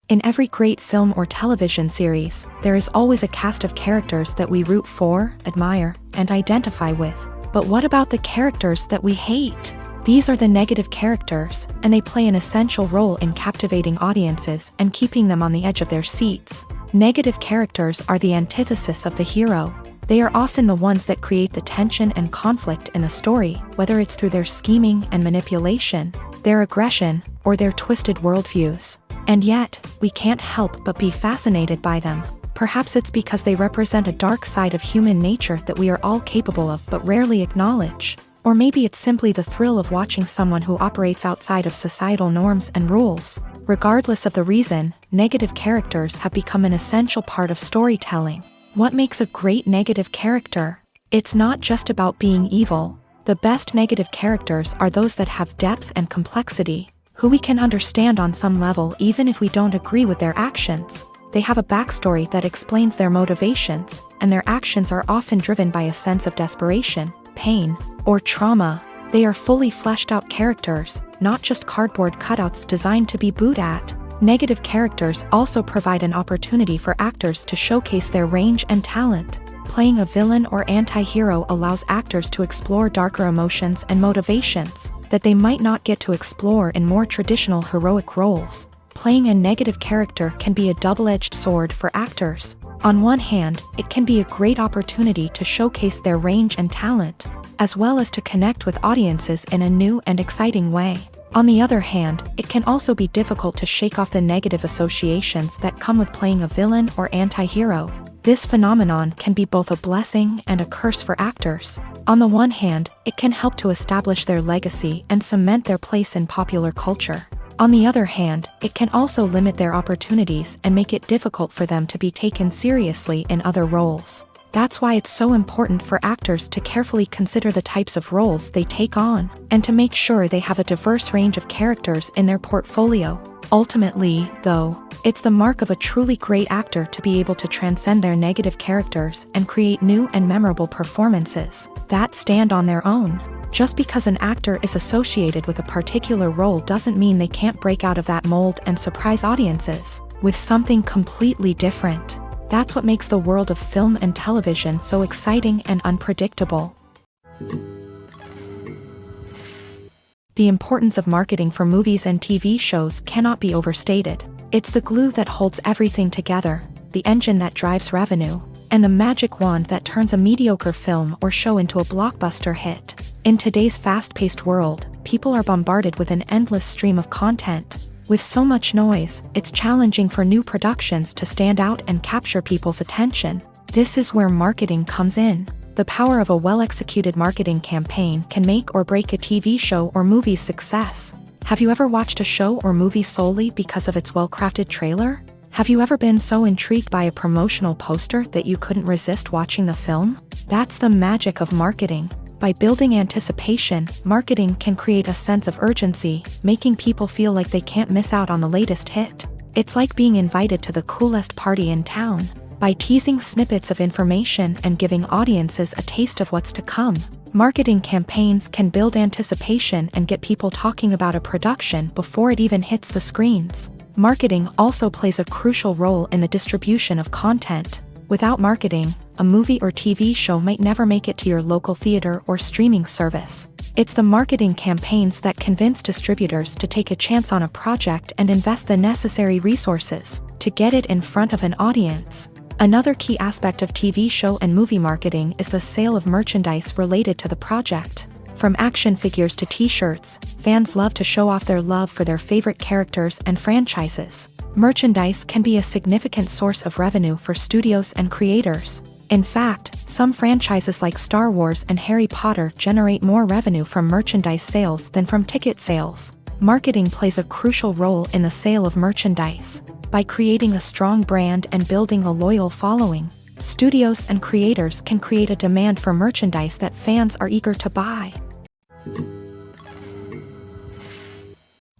In every great film or television series, there is always a cast of characters that we root for, admire, and identify with. But what about the characters that we hate? These are the negative characters, and they play an essential role in captivating audiences and keeping them on the edge of their seats. Negative characters are the antithesis of the hero. They are often the ones that create the tension and conflict in the story, whether it's through their scheming and manipulation, their aggression, or their twisted worldviews. And yet, we can't help but be fascinated by them. Perhaps it's because they represent a dark side of human nature that we are all capable of but rarely acknowledge. Or maybe it's simply the thrill of watching someone who operates outside of societal norms and rules. Regardless of the reason, negative characters have become an essential part of storytelling. What makes a great negative character? It's not just about being evil. The best negative characters are those that have depth and complexity, who we can understand on some level even if we don't agree with their actions. They have a backstory that explains their motivations, and their actions are often driven by a sense of desperation, pain, or trauma. They are fully fleshed out characters, not just cardboard cutouts designed to be booed at. Negative characters also provide an opportunity for actors to showcase their range and talent. Playing a villain or anti-hero allows actors to explore darker emotions and motivations that they might not get to explore in more traditional heroic roles. Playing a negative character can be a double-edged sword for actors. On one hand, it can be a great opportunity to showcase their range and talent, as well as to connect with audiences in a new and exciting way. On the other hand, it can also be difficult to shake off the negative associations that come with playing a villain or anti-hero. This phenomenon can be both a blessing and a curse for actors. On the one hand, it can help to establish their legacy and cement their place in popular culture. On the other hand, it can also limit their opportunities and make it difficult for them to be taken seriously in other roles. That's why it's so important for actors to carefully consider the types of roles they take on, and to make sure they have a diverse range of characters in their portfolio. Ultimately, though, it's the mark of a truly great actor to be able to transcend their negative characters and create new and memorable performances that stand on their own. Just because an actor is associated with a particular role doesn't mean they can't break out of that mold and surprise audiences with something completely different. That's what makes the world of film and television so exciting and unpredictable. The importance of marketing for movies and TV shows cannot be overstated. It's the glue that holds everything together, the engine that drives revenue, and the magic wand that turns a mediocre film or show into a blockbuster hit. In today's fast-paced world, people are bombarded with an endless stream of content. With so much noise, it's challenging for new productions to stand out and capture people's attention. This is where marketing comes in. The power of a well-executed marketing campaign can make or break a TV show or movie's success. Have you ever watched a show or movie solely because of its well-crafted trailer? Have you ever been so intrigued by a promotional poster that you couldn't resist watching the film? That's the magic of marketing. By building anticipation, marketing can create a sense of urgency, making people feel like they can't miss out on the latest hit. It's like being invited to the coolest party in town. By teasing snippets of information and giving audiences a taste of what's to come, marketing campaigns can build anticipation and get people talking about a production before it even hits the screens. Marketing also plays a crucial role in the distribution of content. Without marketing, a movie or TV show might never make it to your local theater or streaming service. It's the marketing campaigns that convince distributors to take a chance on a project and invest the necessary resources to get it in front of an audience. Another key aspect of TV show and movie marketing is the sale of merchandise related to the project. From action figures to t-shirts, fans love to show off their love for their favorite characters and franchises. Merchandise can be a significant source of revenue for studios and creators. In fact, some franchises like Star Wars and Harry Potter generate more revenue from merchandise sales than from ticket sales. Marketing plays a crucial role in the sale of merchandise. By creating a strong brand and building a loyal following, studios and creators can create a demand for merchandise that fans are eager to buy.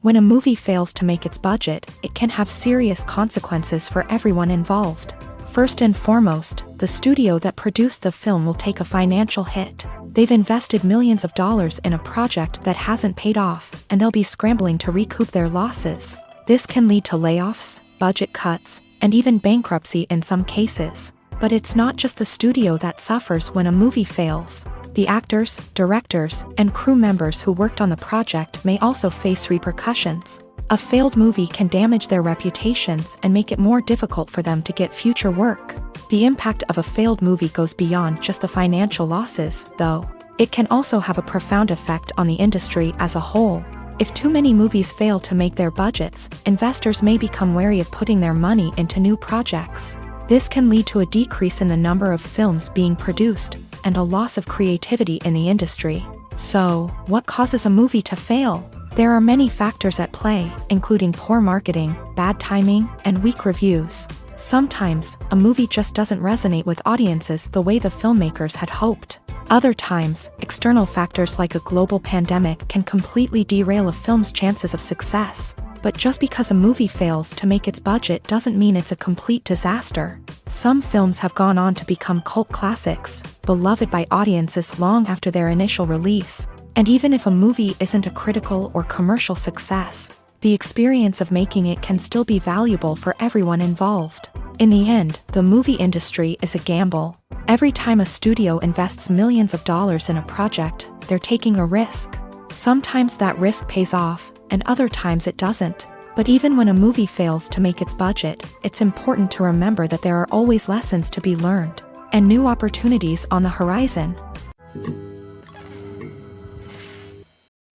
When a movie fails to make its budget, it can have serious consequences for everyone involved. First and foremost, the studio that produced the film will take a financial hit. They've invested millions of dollars in a project that hasn't paid off, and they'll be scrambling to recoup their losses. This can lead to layoffs, budget cuts, and even bankruptcy in some cases. But it's not just the studio that suffers when a movie fails. The actors, directors, and crew members who worked on the project may also face repercussions. A failed movie can damage their reputations and make it more difficult for them to get future work. The impact of a failed movie goes beyond just the financial losses, though. It can also have a profound effect on the industry as a whole. If too many movies fail to make their budgets, investors may become wary of putting their money into new projects. This can lead to a decrease in the number of films being produced, and a loss of creativity in the industry. So, what causes a movie to fail? There are many factors at play, including poor marketing, bad timing, and weak reviews. Sometimes, a movie just doesn't resonate with audiences the way the filmmakers had hoped. Other times, external factors like a global pandemic can completely derail a film's chances of success. But just because a movie fails to make its budget doesn't mean it's a complete disaster. Some films have gone on to become cult classics, beloved by audiences long after their initial release. And even if a movie isn't a critical or commercial success, the experience of making it can still be valuable for everyone involved. In the end, the movie industry is a gamble. Every time a studio invests millions of dollars in a project, they're taking a risk. Sometimes that risk pays off, and other times it doesn't. But even when a movie fails to make its budget, it's important to remember that there are always lessons to be learned, and new opportunities on the horizon.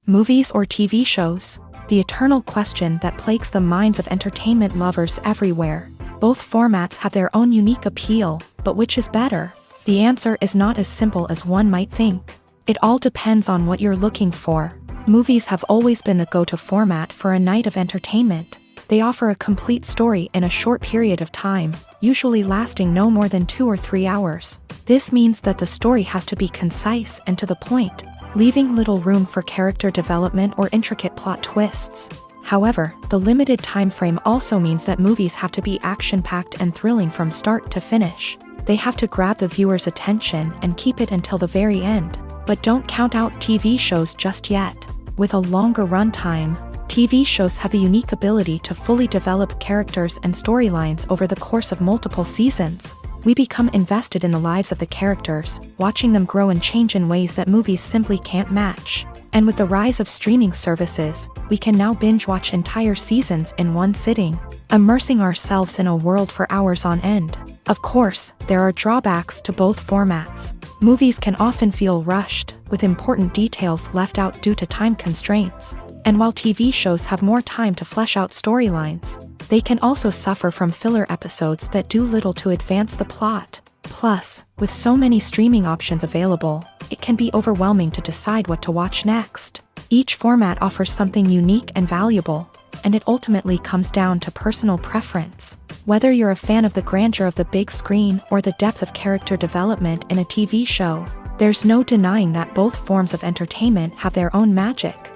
Movies or TV shows? The eternal question that plagues the minds of entertainment lovers everywhere. Both formats have their own unique appeal, but which is better? The answer is not as simple as one might think. It all depends on what you're looking for. Movies have always been the go-to format for a night of entertainment. They offer a complete story in a short period of time, usually lasting no more than 2 or 3 hours. This means that the story has to be concise and to the point, leaving little room for character development or intricate plot twists. However, the limited time frame also means that movies have to be action-packed and thrilling from start to finish. They have to grab the viewer's attention and keep it until the very end. But don't count out TV shows just yet. With a longer runtime, TV shows have the unique ability to fully develop characters and storylines over the course of multiple seasons. We become invested in the lives of the characters, watching them grow and change in ways that movies simply can't match. And with the rise of streaming services, we can now binge-watch entire seasons in one sitting, immersing ourselves in a world for hours on end. Of course, there are drawbacks to both formats. Movies can often feel rushed, with important details left out due to time constraints. And while TV shows have more time to flesh out storylines, they can also suffer from filler episodes that do little to advance the plot. Plus, with so many streaming options available, it can be overwhelming to decide what to watch next. Each format offers something unique and valuable, and it ultimately comes down to personal preference. Whether you're a fan of the grandeur of the big screen or the depth of character development in a TV show, there's no denying that both forms of entertainment have their own magic.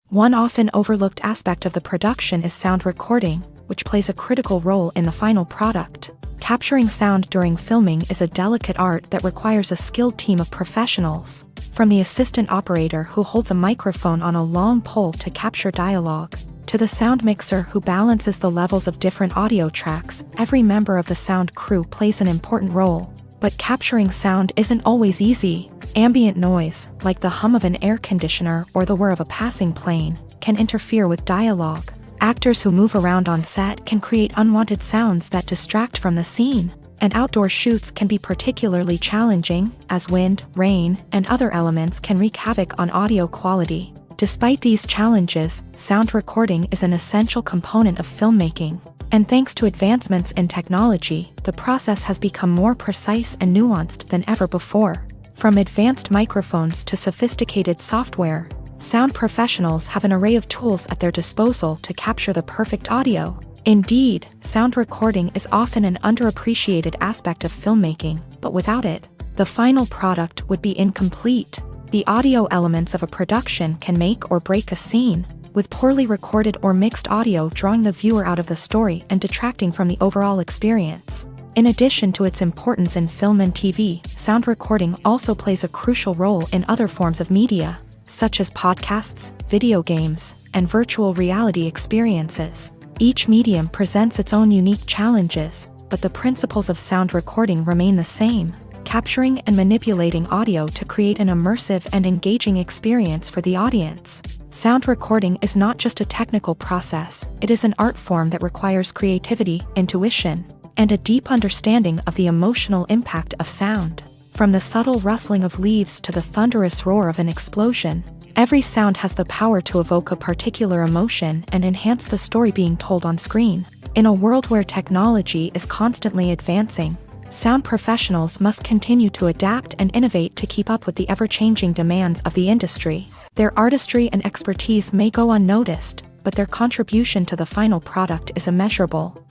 One often overlooked aspect of the production is sound recording, which plays a critical role in the final product. Capturing sound during filming is a delicate art that requires a skilled team of professionals, from the assistant operator who holds a microphone on a long pole to capture dialogue, to the sound mixer who balances the levels of different audio tracks. Every member of the sound crew plays an important role. But capturing sound isn't always easy. Ambient noise, like the hum of an air conditioner or the whir of a passing plane, can interfere with dialogue. Actors who move around on set can create unwanted sounds that distract from the scene. And outdoor shoots can be particularly challenging, as wind, rain, and other elements can wreak havoc on audio quality. Despite these challenges, sound recording is an essential component of filmmaking. And thanks to advancements in technology, the process has become more precise and nuanced than ever before. From advanced microphones to sophisticated software, sound professionals have an array of tools at their disposal to capture the perfect audio. Indeed, sound recording is often an underappreciated aspect of filmmaking, but without it, the final product would be incomplete. The audio elements of a production can make or break a scene, with poorly recorded or mixed audio drawing the viewer out of the story and detracting from the overall experience. In addition to its importance in film and TV, sound recording also plays a crucial role in other forms of media, such as podcasts, video games, and virtual reality experiences. Each medium presents its own unique challenges, but the principles of sound recording remain the same: capturing and manipulating audio to create an immersive and engaging experience for the audience. Sound recording is not just a technical process, it is an art form that requires creativity, intuition, and a deep understanding of the emotional impact of sound. From the subtle rustling of leaves to the thunderous roar of an explosion, every sound has the power to evoke a particular emotion and enhance the story being told on screen. In a world where technology is constantly advancing, sound professionals must continue to adapt and innovate to keep up with the ever-changing demands of the industry. Their artistry and expertise may go unnoticed, but their contribution to the final product is immeasurable.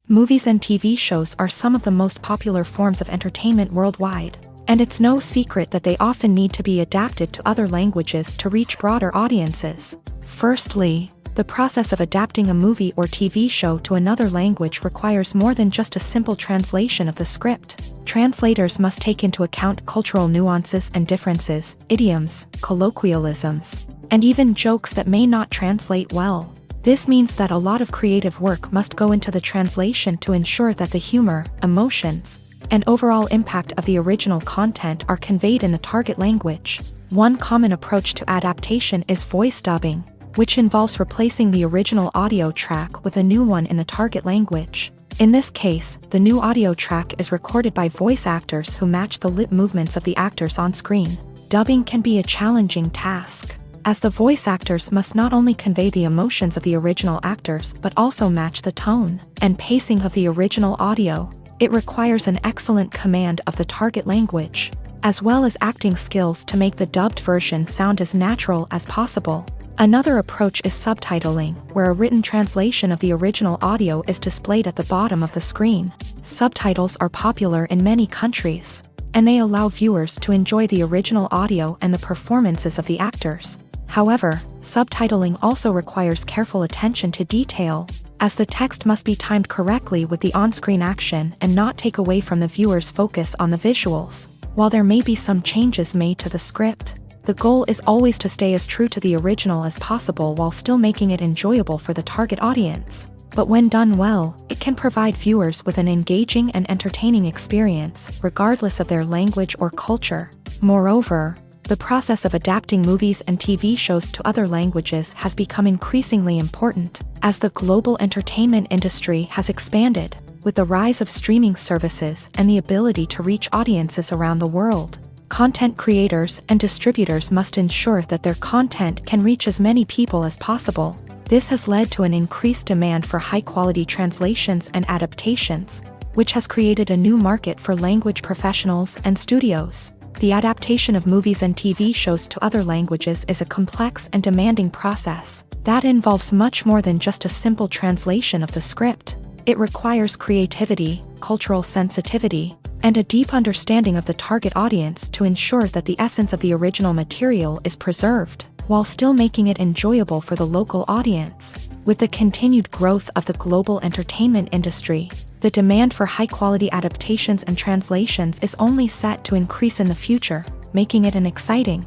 Movies and TV shows are some of the most popular forms of entertainment worldwide, and it's no secret that they often need to be adapted to other languages to reach broader audiences. Firstly, the process of adapting a movie or TV show to another language requires more than just a simple translation of the script. Translators must take into account cultural nuances and differences, idioms, colloquialisms, and even jokes that may not translate well. This means that a lot of creative work must go into the translation to ensure that the humor, emotions, and overall impact of the original content are conveyed in the target language. One common approach to adaptation is voice dubbing, which involves replacing the original audio track with a new one in the target language. In this case, the new audio track is recorded by voice actors who match the lip movements of the actors on screen. Dubbing can be a challenging task, as the voice actors must not only convey the emotions of the original actors but also match the tone and pacing of the original audio. It requires an excellent command of the target language. as well as acting skills to make the dubbed version sound as natural as possible. Another approach is subtitling, where a written translation of the original audio is displayed at the bottom of the screen. Subtitles are popular in many countries, and they allow viewers to enjoy the original audio and the performances of the actors. However, subtitling also requires careful attention to detail, as the text must be timed correctly with the on-screen action and not take away from the viewer's focus on the visuals. While there may be some changes made to the script, the goal is always to stay as true to the original as possible while still making it enjoyable for the target audience. But when done well, it can provide viewers with an engaging and entertaining experience, regardless of their language or culture. Moreover, the process of adapting movies and TV shows to other languages has become increasingly important, as the global entertainment industry has expanded, with the rise of streaming services and the ability to reach audiences around the world. Content creators and distributors must ensure that their content can reach as many people as possible. This has led to an increased demand for high-quality translations and adaptations, which has created a new market for language professionals and studios. The adaptation of movies and TV shows to other languages is a complex and demanding process that involves much more than just a simple translation of the script. It requires creativity, cultural sensitivity, and a deep understanding of the target audience to ensure that the essence of the original material is preserved, while still making it enjoyable for the local audience. With the continued growth of the global entertainment industry, the demand for high-quality adaptations and translations is only set to increase in the future, making it an exciting.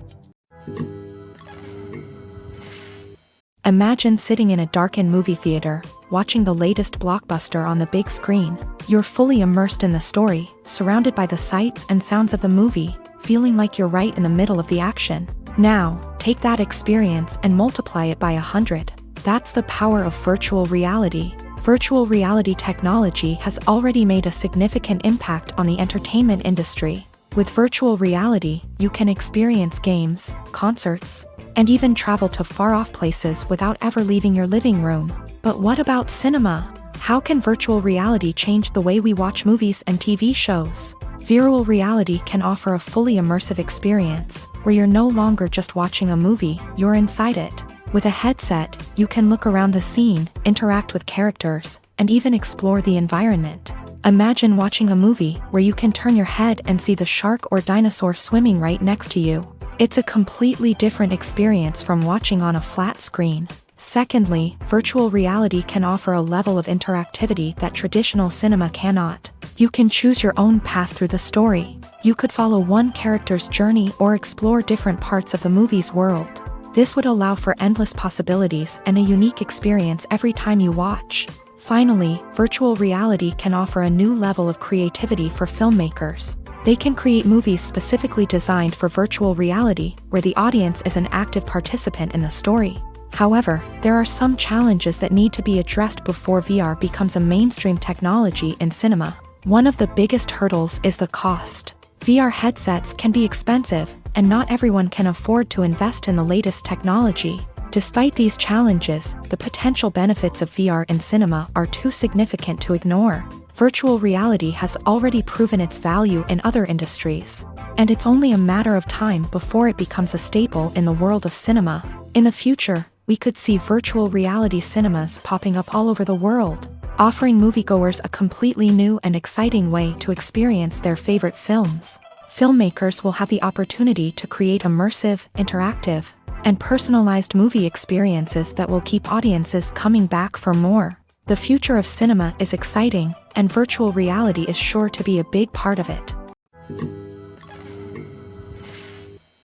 Imagine sitting in a darkened movie theater, watching the latest blockbuster on the big screen. You're fully immersed in the story, surrounded by the sights and sounds of the movie, feeling like you're right in the middle of the action. Now, take that experience and multiply it by 100. That's the power of virtual reality. Virtual reality technology has already made a significant impact on the entertainment industry. With virtual reality, you can experience games, concerts, and even travel to far-off places without ever leaving your living room. But what about cinema? How can virtual reality change the way we watch movies and TV shows? Virtual reality can offer a fully immersive experience, where you're no longer just watching a movie, you're inside it. With a headset, you can look around the scene, interact with characters, and even explore the environment. Imagine watching a movie where you can turn your head and see the shark or dinosaur swimming right next to you. It's a completely different experience from watching on a flat screen. Secondly, virtual reality can offer a level of interactivity that traditional cinema cannot. You can choose your own path through the story. You could follow one character's journey or explore different parts of the movie's world. This would allow for endless possibilities and a unique experience every time you watch. Finally, virtual reality can offer a new level of creativity for filmmakers. They can create movies specifically designed for virtual reality, where the audience is an active participant in the story. However, there are some challenges that need to be addressed before VR becomes a mainstream technology in cinema. One of the biggest hurdles is the cost. VR headsets can be expensive, and not everyone can afford to invest in the latest technology. Despite these challenges, the potential benefits of VR in cinema are too significant to ignore. Virtual reality has already proven its value in other industries, and it's only a matter of time before it becomes a staple in the world of cinema. In the future, we could see virtual reality cinemas popping up all over the world, offering moviegoers a completely new and exciting way to experience their favorite films. Filmmakers will have the opportunity to create immersive, interactive, and personalized movie experiences that will keep audiences coming back for more. The future of cinema is exciting, and virtual reality is sure to be a big part of it.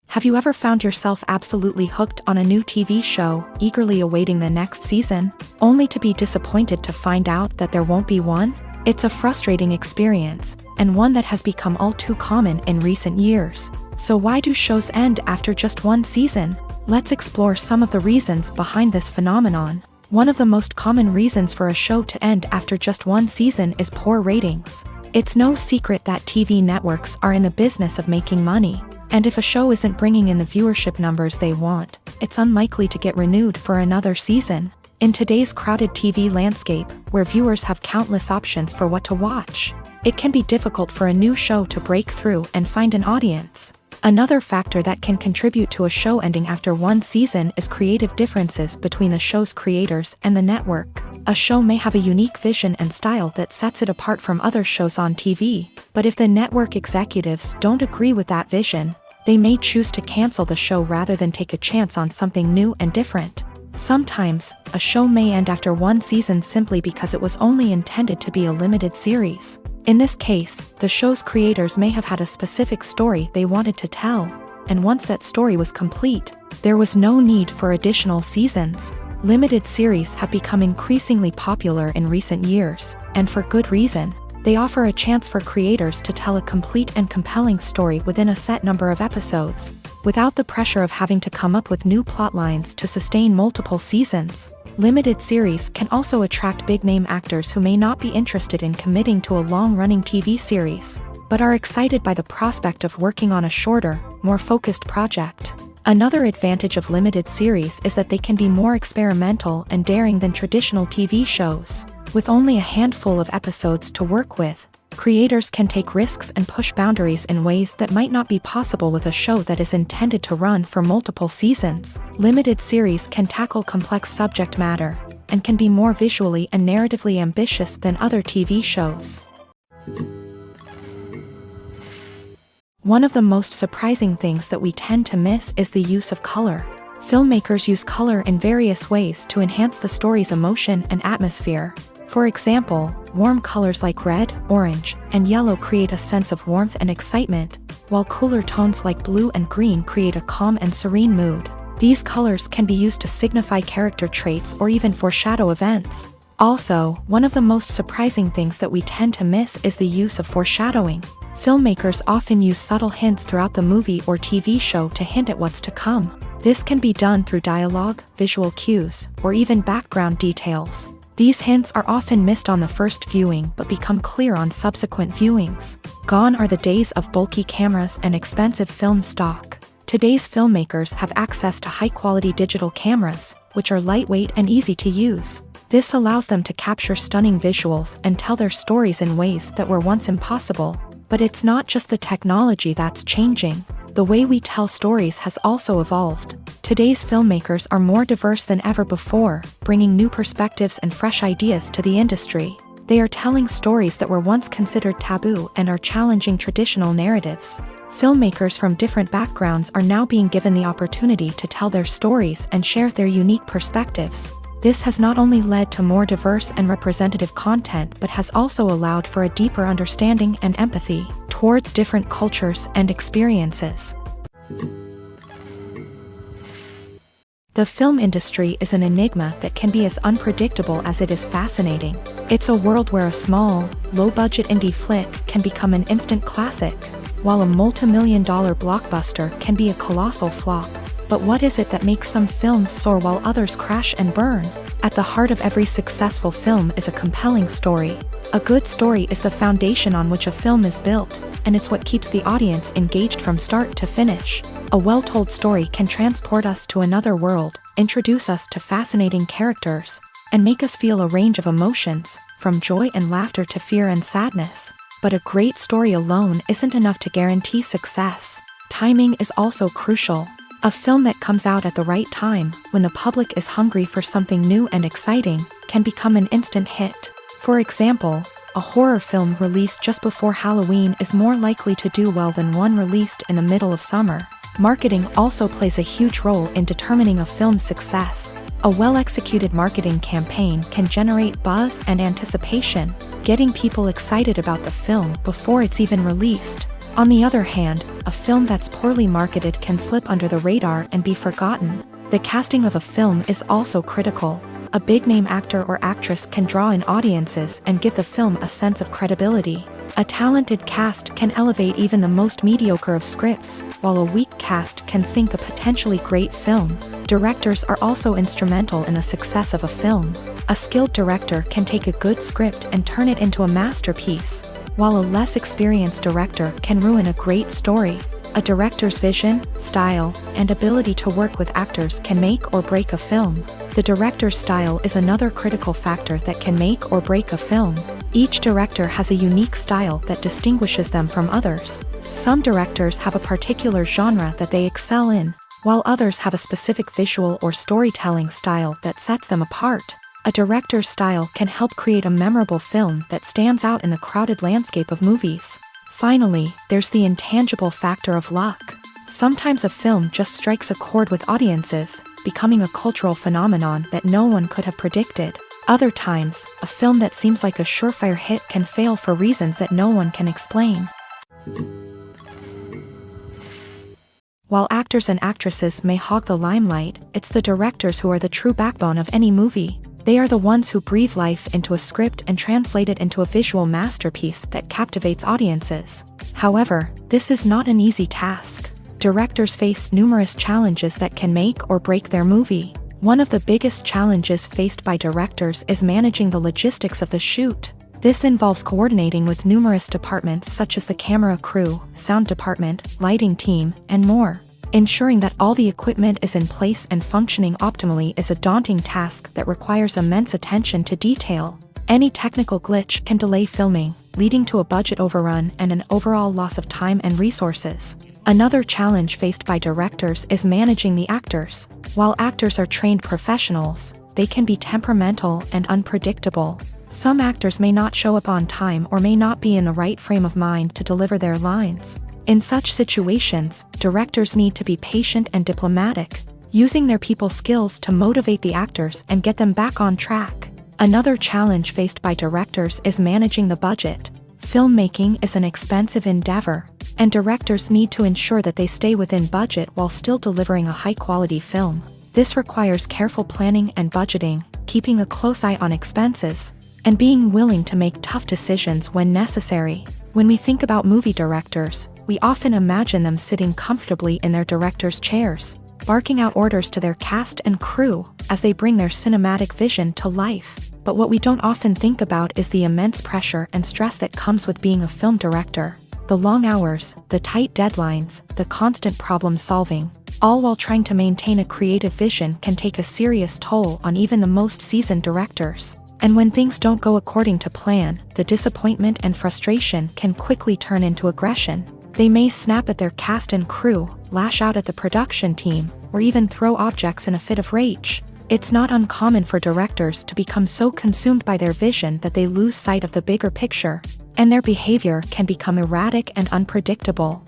Have you ever found yourself absolutely hooked on a new TV show, eagerly awaiting the next season, only to be disappointed to find out that there won't be one? It's a frustrating experience, and one that has become all too common in recent years. So why do shows end after just one season? Let's explore some of the reasons behind this phenomenon. One of the most common reasons for a show to end after just one season is poor ratings. It's no secret that TV networks are in the business of making money. And if a show isn't bringing in the viewership numbers they want, it's unlikely to get renewed for another season. In today's crowded TV landscape, where viewers have countless options for what to watch, it can be difficult for a new show to break through and find an audience. Another factor that can contribute to a show ending after one season is creative differences between the show's creators and the network. A show may have a unique vision and style that sets it apart from other shows on TV, but if the network executives don't agree with that vision, they may choose to cancel the show rather than take a chance on something new and different. Sometimes, a show may end after one season simply because it was only intended to be a limited series. In this case, the show's creators may have had a specific story they wanted to tell, and once that story was complete, there was no need for additional seasons. Limited series have become increasingly popular in recent years, and for good reason. They offer a chance for creators to tell a complete and compelling story within a set number of episodes, without the pressure of having to come up with new plotlines to sustain multiple seasons. Limited series can also attract big-name actors who may not be interested in committing to a long-running TV series, but are excited by the prospect of working on a shorter, more focused project. Another advantage of limited series is that they can be more experimental and daring than traditional TV shows. With only a handful of episodes to work with, creators can take risks and push boundaries in ways that might not be possible with a show that is intended to run for multiple seasons. Limited series can tackle complex subject matter, and can be more visually and narratively ambitious than other TV shows. One of the most surprising things that we tend to miss is the use of color. Filmmakers use color in various ways to enhance the story's emotion and atmosphere. For example, warm colors like red, orange, and yellow create a sense of warmth and excitement, while cooler tones like blue and green create a calm and serene mood. These colors can be used to signify character traits or even foreshadow events. Also, one of the most surprising things that we tend to miss is the use of foreshadowing. Filmmakers often use subtle hints throughout the movie or TV show to hint at what's to come. This can be done through dialogue, visual cues, or even background details. These hints are often missed on the first viewing but become clear on subsequent viewings. Gone are the days of bulky cameras and expensive film stock. Today's filmmakers have access to high-quality digital cameras, which are lightweight and easy to use. This allows them to capture stunning visuals and tell their stories in ways that were once impossible. But it's not just the technology that's changing. The way we tell stories has also evolved. Today's filmmakers are more diverse than ever before, bringing new perspectives and fresh ideas to the industry. They are telling stories that were once considered taboo and are challenging traditional narratives. Filmmakers from different backgrounds are now being given the opportunity to tell their stories and share their unique perspectives. This has not only led to more diverse and representative content but has also allowed for a deeper understanding and empathy towards different cultures and experiences. The film industry is an enigma that can be as unpredictable as it is fascinating. It's a world where a small, low-budget indie flick can become an instant classic, while a multi-million-dollar blockbuster can be a colossal flop. But what is it that makes some films soar while others crash and burn? At the heart of every successful film is a compelling story. A good story is the foundation on which a film is built, and it's what keeps the audience engaged from start to finish. A well-told story can transport us to another world, introduce us to fascinating characters, and make us feel a range of emotions, from joy and laughter to fear and sadness. But a great story alone isn't enough to guarantee success. Timing is also crucial. A film that comes out at the right time, when the public is hungry for something new and exciting, can become an instant hit. For example, a horror film released just before Halloween is more likely to do well than one released in the middle of summer. Marketing also plays a huge role in determining a film's success. A well-executed marketing campaign can generate buzz and anticipation, getting people excited about the film before it's even released. On the other hand, a film that's poorly marketed can slip under the radar and be forgotten. The casting of a film is also critical. A big-name actor or actress can draw in audiences and give the film a sense of credibility. A talented cast can elevate even the most mediocre of scripts, while a weak cast can sink a potentially great film. Directors are also instrumental in the success of a film. A skilled director can take a good script and turn it into a masterpiece, while a less experienced director can ruin a great story. A director's vision, style, and ability to work with actors can make or break a film. The director's style is another critical factor that can make or break a film. Each director has a unique style that distinguishes them from others. Some directors have a particular genre that they excel in, while others have a specific visual or storytelling style that sets them apart. A director's style can help create a memorable film that stands out in the crowded landscape of movies. Finally, there's the intangible factor of luck. Sometimes a film just strikes a chord with audiences, becoming a cultural phenomenon that no one could have predicted. Other times, a film that seems like a surefire hit can fail for reasons that no one can explain. While actors and actresses may hog the limelight, it's the directors who are the true backbone of any movie. They are the ones who breathe life into a script and translate it into a visual masterpiece that captivates audiences. However, this is not an easy task. Directors face numerous challenges that can make or break their movie. One of the biggest challenges faced by directors is managing the logistics of the shoot. This involves coordinating with numerous departments such as the camera crew, sound department, lighting team, and more. Ensuring that all the equipment is in place and functioning optimally is a daunting task that requires immense attention to detail. Any technical glitch can delay filming, leading to a budget overrun and an overall loss of time and resources. Another challenge faced by directors is managing the actors. While actors are trained professionals, they can be temperamental and unpredictable. Some actors may not show up on time or may not be in the right frame of mind to deliver their lines. In such situations, directors need to be patient and diplomatic, using their people skills to motivate the actors and get them back on track. Another challenge faced by directors is managing the budget. Filmmaking is an expensive endeavor, and directors need to ensure that they stay within budget while still delivering a high-quality film. This requires careful planning and budgeting, keeping a close eye on expenses, and being willing to make tough decisions when necessary. When we think about movie directors, we often imagine them sitting comfortably in their director's chairs, barking out orders to their cast and crew as they bring their cinematic vision to life. But what we don't often think about is the immense pressure and stress that comes with being a film director. The long hours, the tight deadlines, the constant problem solving, all while trying to maintain a creative vision can take a serious toll on even the most seasoned directors. And when things don't go according to plan, the disappointment and frustration can quickly turn into aggression. They may snap at their cast and crew, lash out at the production team, or even throw objects in a fit of rage. It's not uncommon for directors to become so consumed by their vision that they lose sight of the bigger picture, and their behavior can become erratic and unpredictable.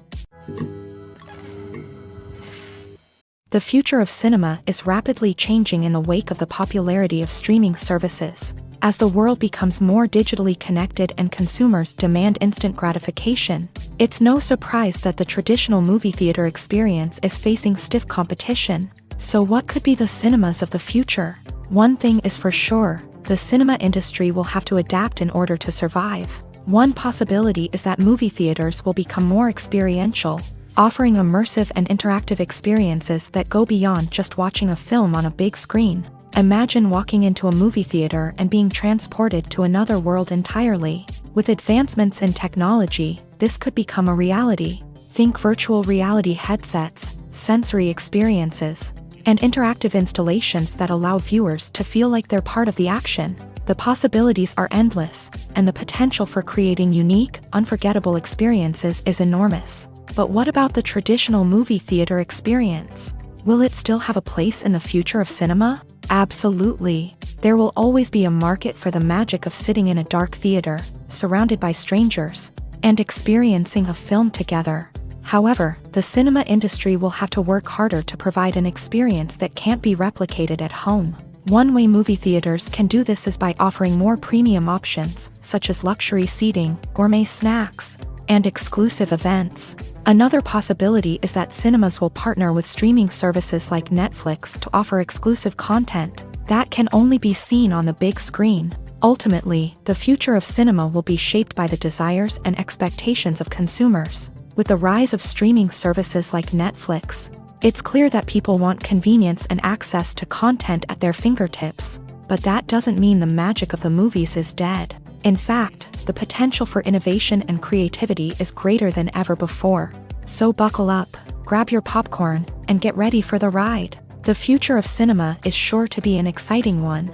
The future of cinema is rapidly changing in the wake of the popularity of streaming services. As the world becomes more digitally connected and consumers demand instant gratification, it's no surprise that the traditional movie theater experience is facing stiff competition. So what could be the cinemas of the future? One thing is for sure, the cinema industry will have to adapt in order to survive. One possibility is that movie theaters will become more experiential, offering immersive and interactive experiences that go beyond just watching a film on a big screen. Imagine walking into a movie theater and being transported to another world entirely. With advancements in technology, this could become a reality. Think virtual reality headsets, sensory experiences, and interactive installations that allow viewers to feel like they're part of the action. The possibilities are endless, and the potential for creating unique, unforgettable experiences is enormous. But what about the traditional movie theater experience? Will it still have a place in the future of cinema? Absolutely. There will always be a market for the magic of sitting in a dark theater, surrounded by strangers, and experiencing a film together. However, the cinema industry will have to work harder to provide an experience that can't be replicated at home. One way movie theaters can do this is by offering more premium options, such as luxury seating, gourmet snacks, and exclusive events. Another possibility is that cinemas will partner with streaming services like Netflix to offer exclusive content that can only be seen on the big screen. Ultimately, the future of cinema will be shaped by the desires and expectations of consumers. With the rise of streaming services like Netflix, it's clear that people want convenience and access to content at their fingertips. But that doesn't mean the magic of the movies is dead. In fact, the potential for innovation and creativity is greater than ever before. So buckle up, grab your popcorn, and get ready for the ride. The future of cinema is sure to be an exciting one.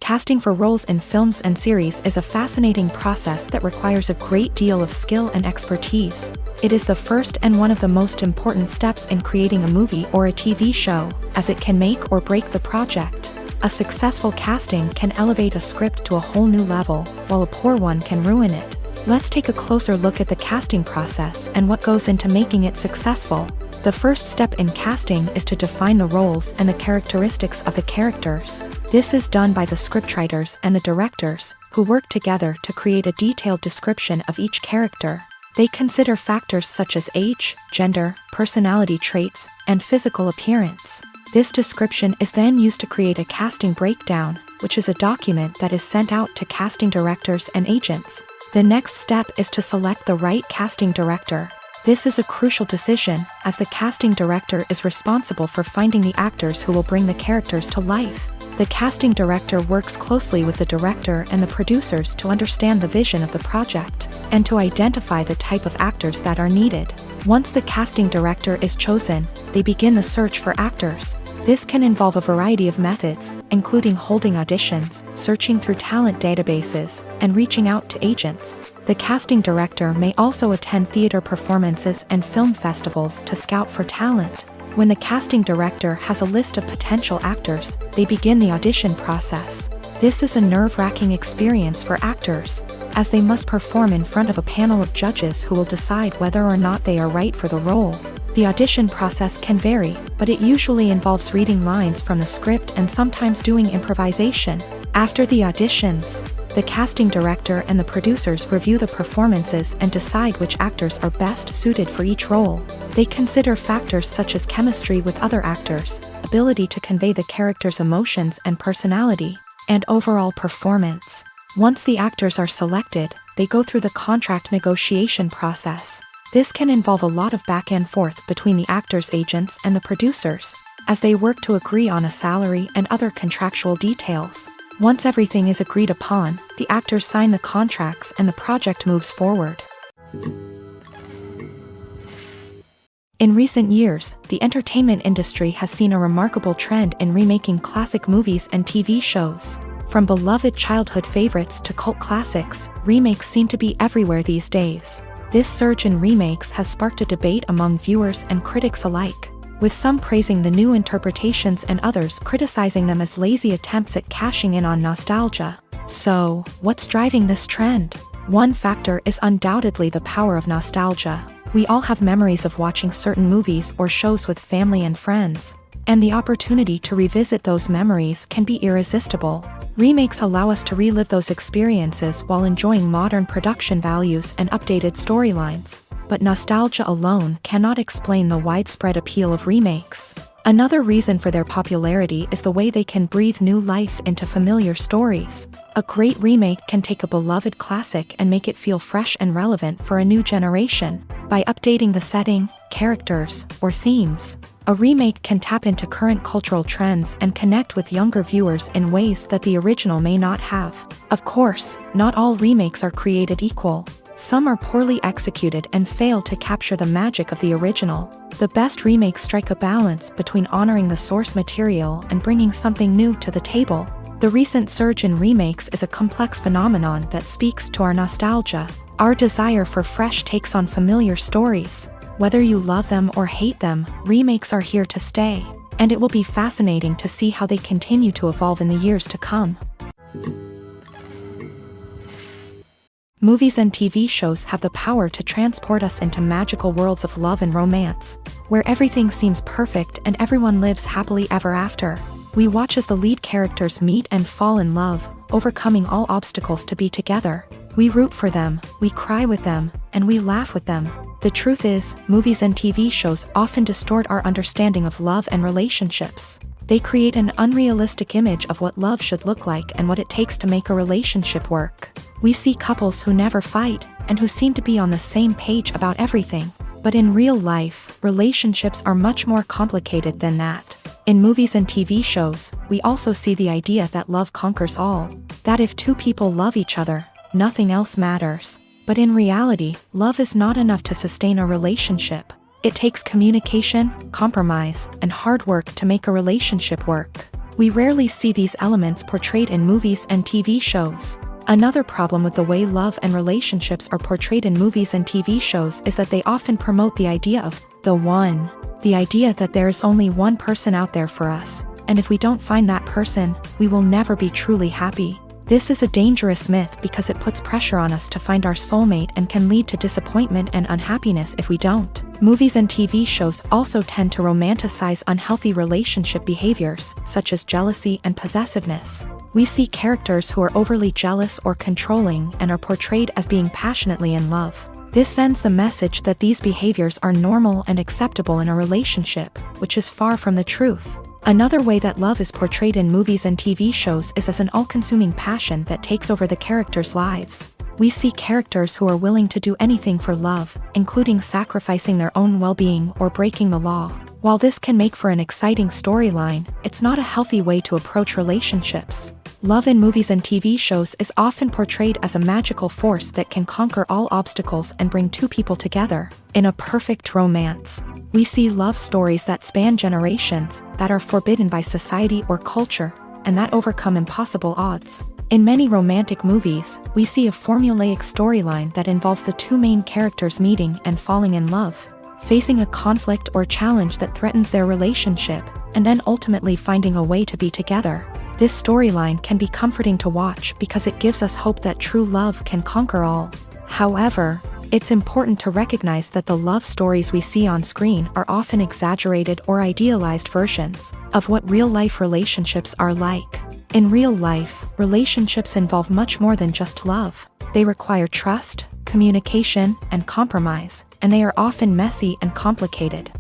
Casting for roles in films and series is a fascinating process that requires a great deal of skill and expertise. It is the first and one of the most important steps in creating a movie or a TV show, as it can make or break the project. A successful casting can elevate a script to a whole new level, while a poor one can ruin it. Let's take a closer look at the casting process and what goes into making it successful. The first step in casting is to define the roles and the characteristics of the characters. This is done by the scriptwriters and the directors, who work together to create a detailed description of each character. They consider factors such as age, gender, personality traits, and physical appearance. This description is then used to create a casting breakdown, which is a document that is sent out to casting directors and agents. The next step is to select the right casting director. This is a crucial decision, as the casting director is responsible for finding the actors who will bring the characters to life. The casting director works closely with the director and the producers to understand the vision of the project, and to identify the type of actors that are needed. Once the casting director is chosen, they begin the search for actors. This can involve a variety of methods, including holding auditions, searching through talent databases, and reaching out to agents. The casting director may also attend theater performances and film festivals to scout for talent. When the casting director has a list of potential actors, they begin the audition process. This is a nerve-wracking experience for actors, as they must perform in front of a panel of judges who will decide whether or not they are right for the role. The audition process can vary, but it usually involves reading lines from the script and sometimes doing improvisation. After the auditions, the casting director and the producers review the performances and decide which actors are best suited for each role. They consider factors such as chemistry with other actors, ability to convey the character's emotions and personality, and overall performance. Once the actors are selected, they go through the contract negotiation process. This can involve a lot of back and forth between the actors' agents and the producers, as they work to agree on a salary and other contractual details. Once everything is agreed upon, the actors sign the contracts and the project moves forward. In recent years, the entertainment industry has seen a remarkable trend in remaking classic movies and TV shows. From beloved childhood favorites to cult classics, remakes seem to be everywhere these days. This surge in remakes has sparked a debate among viewers and critics alike, with some praising the new interpretations and others criticizing them as lazy attempts at cashing in on nostalgia. So, what's driving this trend? One factor is undoubtedly the power of nostalgia. We all have memories of watching certain movies or shows with family and friends, and the opportunity to revisit those memories can be irresistible. Remakes allow us to relive those experiences while enjoying modern production values and updated storylines. But nostalgia alone cannot explain the widespread appeal of remakes. Another reason for their popularity is the way they can breathe new life into familiar stories. A great remake can take a beloved classic and make it feel fresh and relevant for a new generation. By updating the setting, characters, or themes, a remake can tap into current cultural trends and connect with younger viewers in ways that the original may not have. Of course, not all remakes are created equal. Some are poorly executed and fail to capture the magic of the original. The best remakes strike a balance between honoring the source material and bringing something new to the table. The recent surge in remakes is a complex phenomenon that speaks to our nostalgia, our desire for fresh takes on familiar stories. Whether you love them or hate them, remakes are here to stay, and it will be fascinating to see how they continue to evolve in the years to come. Movies and TV shows have the power to transport us into magical worlds of love and romance, where everything seems perfect and everyone lives happily ever after. We watch as the lead characters meet and fall in love, overcoming all obstacles to be together. We root for them, we cry with them, and we laugh with them. The truth is, movies and TV shows often distort our understanding of love and relationships. They create an unrealistic image of what love should look like and what it takes to make a relationship work. We see couples who never fight, and who seem to be on the same page about everything. But in real life, relationships are much more complicated than that. In movies and TV shows, we also see the idea that love conquers all. That if two people love each other, nothing else matters. But in reality, love is not enough to sustain a relationship. It takes communication, compromise, and hard work to make a relationship work. We rarely see these elements portrayed in movies and TV shows. Another problem with the way love and relationships are portrayed in movies and TV shows is that they often promote the idea of the one. The idea that there is only one person out there for us, and if we don't find that person, we will never be truly happy. This is a dangerous myth because it puts pressure on us to find our soulmate and can lead to disappointment and unhappiness if we don't. Movies and TV shows also tend to romanticize unhealthy relationship behaviors, such as jealousy and possessiveness. We see characters who are overly jealous or controlling and are portrayed as being passionately in love. This sends the message that these behaviors are normal and acceptable in a relationship, which is far from the truth. Another way that love is portrayed in movies and TV shows is as an all-consuming passion that takes over the characters' lives. We see characters who are willing to do anything for love, including sacrificing their own well-being or breaking the law. While this can make for an exciting storyline, it's not a healthy way to approach relationships. Love in movies and TV shows is often portrayed as a magical force that can conquer all obstacles and bring two people together. In a perfect romance, we see love stories that span generations, that are forbidden by society or culture, and that overcome impossible odds. In many romantic movies, we see a formulaic storyline that involves the two main characters meeting and falling in love, facing a conflict or challenge that threatens their relationship, and then ultimately finding a way to be together. This storyline can be comforting to watch because it gives us hope that true love can conquer all. However, it's important to recognize that the love stories we see on screen are often exaggerated or idealized versions of what real-life relationships are like. In real life, relationships involve much more than just love. They require trust, communication, and compromise, and they are often messy and complicated.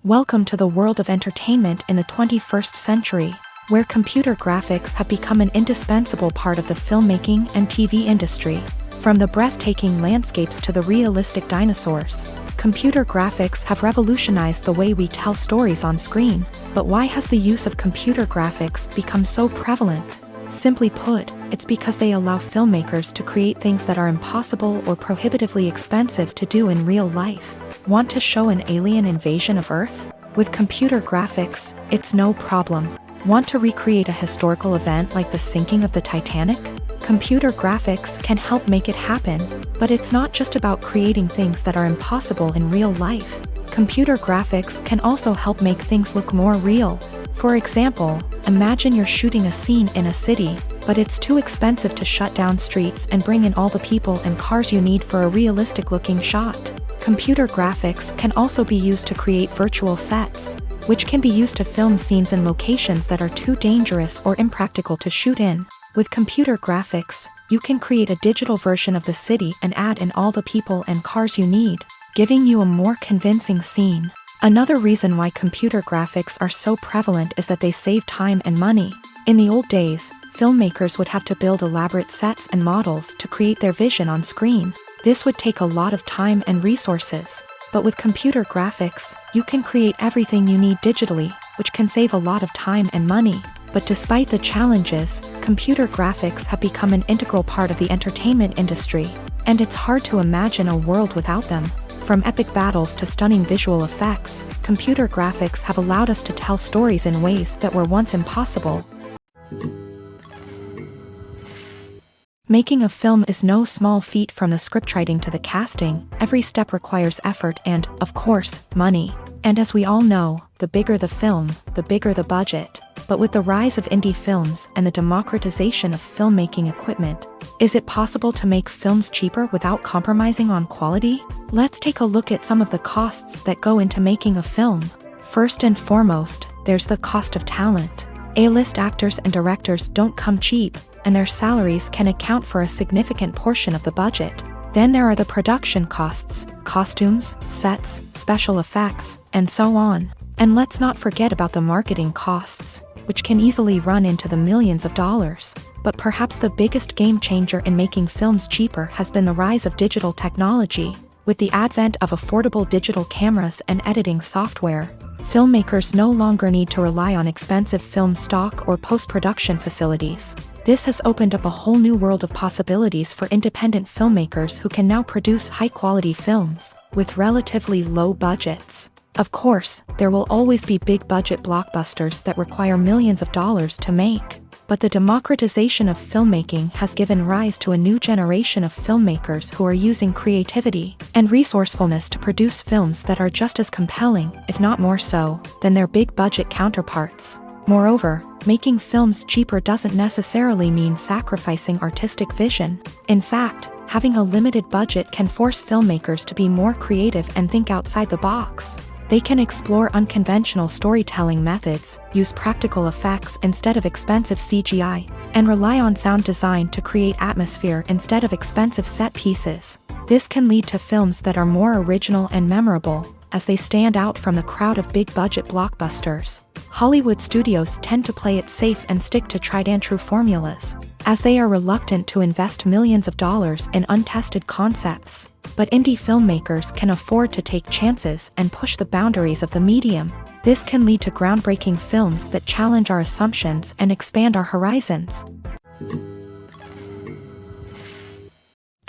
Welcome to the world of entertainment in the 21st century, where computer graphics have become an indispensable part of the filmmaking and TV industry. From the breathtaking landscapes to the realistic dinosaurs, computer graphics have revolutionized the way we tell stories on screen. But why has the use of computer graphics become so prevalent? Simply put, it's because they allow filmmakers to create things that are impossible or prohibitively expensive to do in real life. Want to show an alien invasion of Earth? With computer graphics, it's no problem. Want to recreate a historical event like the sinking of the Titanic? Computer graphics can help make it happen, but it's not just about creating things that are impossible in real life. Computer graphics can also help make things look more real. For example, imagine you're shooting a scene in a city, but it's too expensive to shut down streets and bring in all the people and cars you need for a realistic-looking shot. Computer graphics can also be used to create virtual sets, which can be used to film scenes in locations that are too dangerous or impractical to shoot in. With computer graphics, you can create a digital version of the city and add in all the people and cars you need, giving you a more convincing scene. Another reason why computer graphics are so prevalent is that they save time and money. In the old days, filmmakers would have to build elaborate sets and models to create their vision on screen. This would take a lot of time and resources. But with computer graphics, you can create everything you need digitally, which can save a lot of time and money. But despite the challenges, computer graphics have become an integral part of the entertainment industry, and it's hard to imagine a world without them. From epic battles to stunning visual effects, computer graphics have allowed us to tell stories in ways that were once impossible. Making a film is no small feat. From the scriptwriting to the casting, every step requires effort and, of course, money. And as we all know, the bigger the film, the bigger the budget. But with the rise of indie films and the democratization of filmmaking equipment, is it possible to make films cheaper without compromising on quality? Let's take a look at some of the costs that go into making a film. First and foremost, there's the cost of talent. A-list actors and directors don't come cheap, and their salaries can account for a significant portion of the budget. Then there are the production costs, costumes, sets, special effects, and so on. And let's not forget about the marketing costs, which can easily run into the millions of dollars. But perhaps the biggest game changer in making films cheaper has been the rise of digital technology. With the advent of affordable digital cameras and editing software, filmmakers no longer need to rely on expensive film stock or post-production facilities. This has opened up a whole new world of possibilities for independent filmmakers who can now produce high-quality films with relatively low budgets. Of course, there will always be big-budget blockbusters that require millions of dollars to make, but the democratization of filmmaking has given rise to a new generation of filmmakers who are using creativity and resourcefulness to produce films that are just as compelling, if not more so, than their big-budget counterparts. Moreover, making films cheaper doesn't necessarily mean sacrificing artistic vision. In fact, having a limited budget can force filmmakers to be more creative and think outside the box. They can explore unconventional storytelling methods, use practical effects instead of expensive CGI, and rely on sound design to create atmosphere instead of expensive set pieces. This can lead to films that are more original and memorable, as they stand out from the crowd of big-budget blockbusters. Hollywood studios tend to play it safe and stick to tried-and-true formulas, as they are reluctant to invest millions of dollars in untested concepts. But indie filmmakers can afford to take chances and push the boundaries of the medium. This can lead to groundbreaking films that challenge our assumptions and expand our horizons.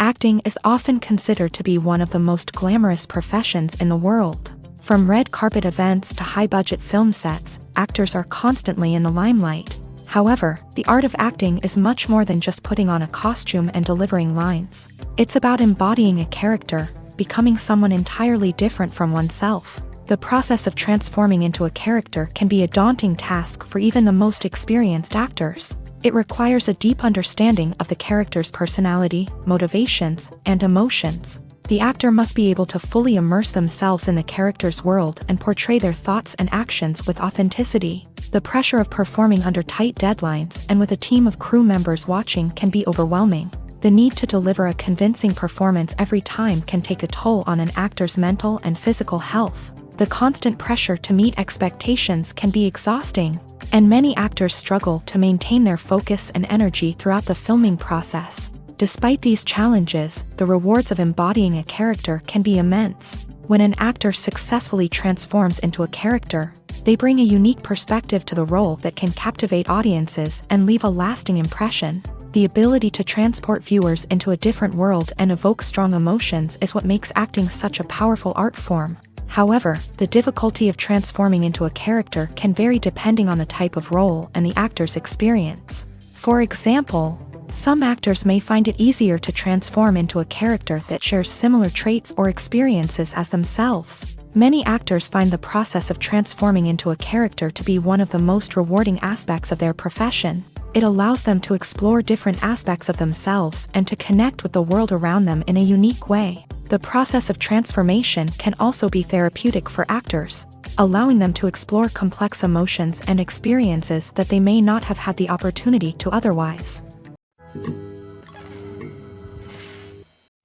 Acting is often considered to be one of the most glamorous professions in the world. From red carpet events to high-budget film sets, actors are constantly in the limelight. However, the art of acting is much more than just putting on a costume and delivering lines. It's about embodying a character, becoming someone entirely different from oneself. The process of transforming into a character can be a daunting task for even the most experienced actors. It requires a deep understanding of the character's personality, motivations, and emotions. The actor must be able to fully immerse themselves in the character's world and portray their thoughts and actions with authenticity. The pressure of performing under tight deadlines and with a team of crew members watching can be overwhelming. The need to deliver a convincing performance every time can take a toll on an actor's mental and physical health. The constant pressure to meet expectations can be exhausting, and many actors struggle to maintain their focus and energy throughout the filming process. Despite these challenges, the rewards of embodying a character can be immense. When an actor successfully transforms into a character, they bring a unique perspective to the role that can captivate audiences and leave a lasting impression. The ability to transport viewers into a different world and evoke strong emotions is what makes acting such a powerful art form. However, the difficulty of transforming into a character can vary depending on the type of role and the actor's experience. For example, some actors may find it easier to transform into a character that shares similar traits or experiences as themselves. Many actors find the process of transforming into a character to be one of the most rewarding aspects of their profession. It allows them to explore different aspects of themselves and to connect with the world around them in a unique way. The process of transformation can also be therapeutic for actors, allowing them to explore complex emotions and experiences that they may not have had the opportunity to otherwise.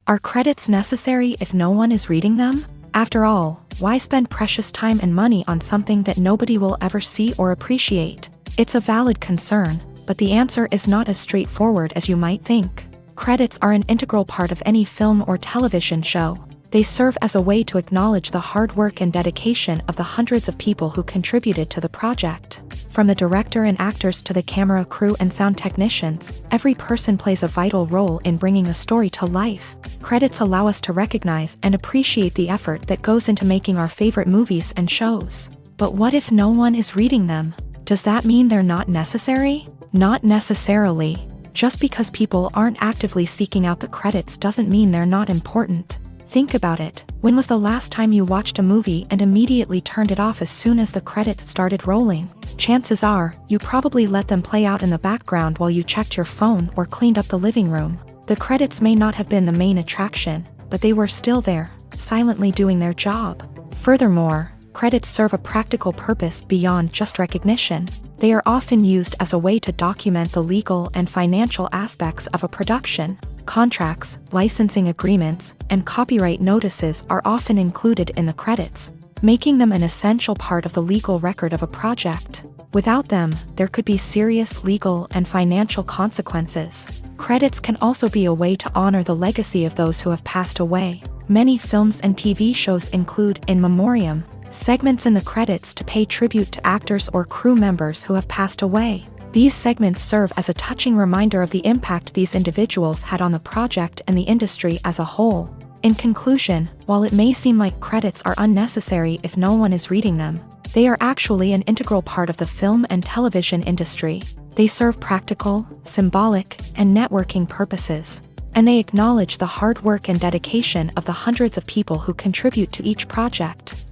Are credits necessary if no one is reading them? After all, why spend precious time and money on something that nobody will ever see or appreciate? It's a valid concern, but the answer is not as straightforward as you might think. Credits are an integral part of any film or television show. They serve as a way to acknowledge the hard work and dedication of the hundreds of people who contributed to the project. From the director and actors to the camera crew and sound technicians, every person plays a vital role in bringing a story to life. Credits allow us to recognize and appreciate the effort that goes into making our favorite movies and shows. But what if no one is reading them? Does that mean they're not necessary? Not necessarily. Just because people aren't actively seeking out the credits doesn't mean they're not important. Think about it. When was the last time you watched a movie and immediately turned it off as soon as the credits started rolling? Chances are, you probably let them play out in the background while you checked your phone or cleaned up the living room. The credits may not have been the main attraction, but they were still there, silently doing their job. Furthermore, credits serve a practical purpose beyond just recognition. They are often used as a way to document the legal and financial aspects of a production. Contracts, licensing agreements, and copyright notices are often included in the credits, making them an essential part of the legal record of a project. Without them, there could be serious legal and financial consequences. Credits can also be a way to honor the legacy of those who have passed away. Many films and TV shows include in memoriam segments in the credits to pay tribute to actors or crew members who have passed away. These segments serve as a touching reminder of the impact these individuals had on the project and the industry as a whole. In conclusion, while it may seem like credits are unnecessary if no one is reading them, they are actually an integral part of the film and television industry. They serve practical, symbolic, and networking purposes, and they acknowledge the hard work and dedication of the hundreds of people who contribute to each project.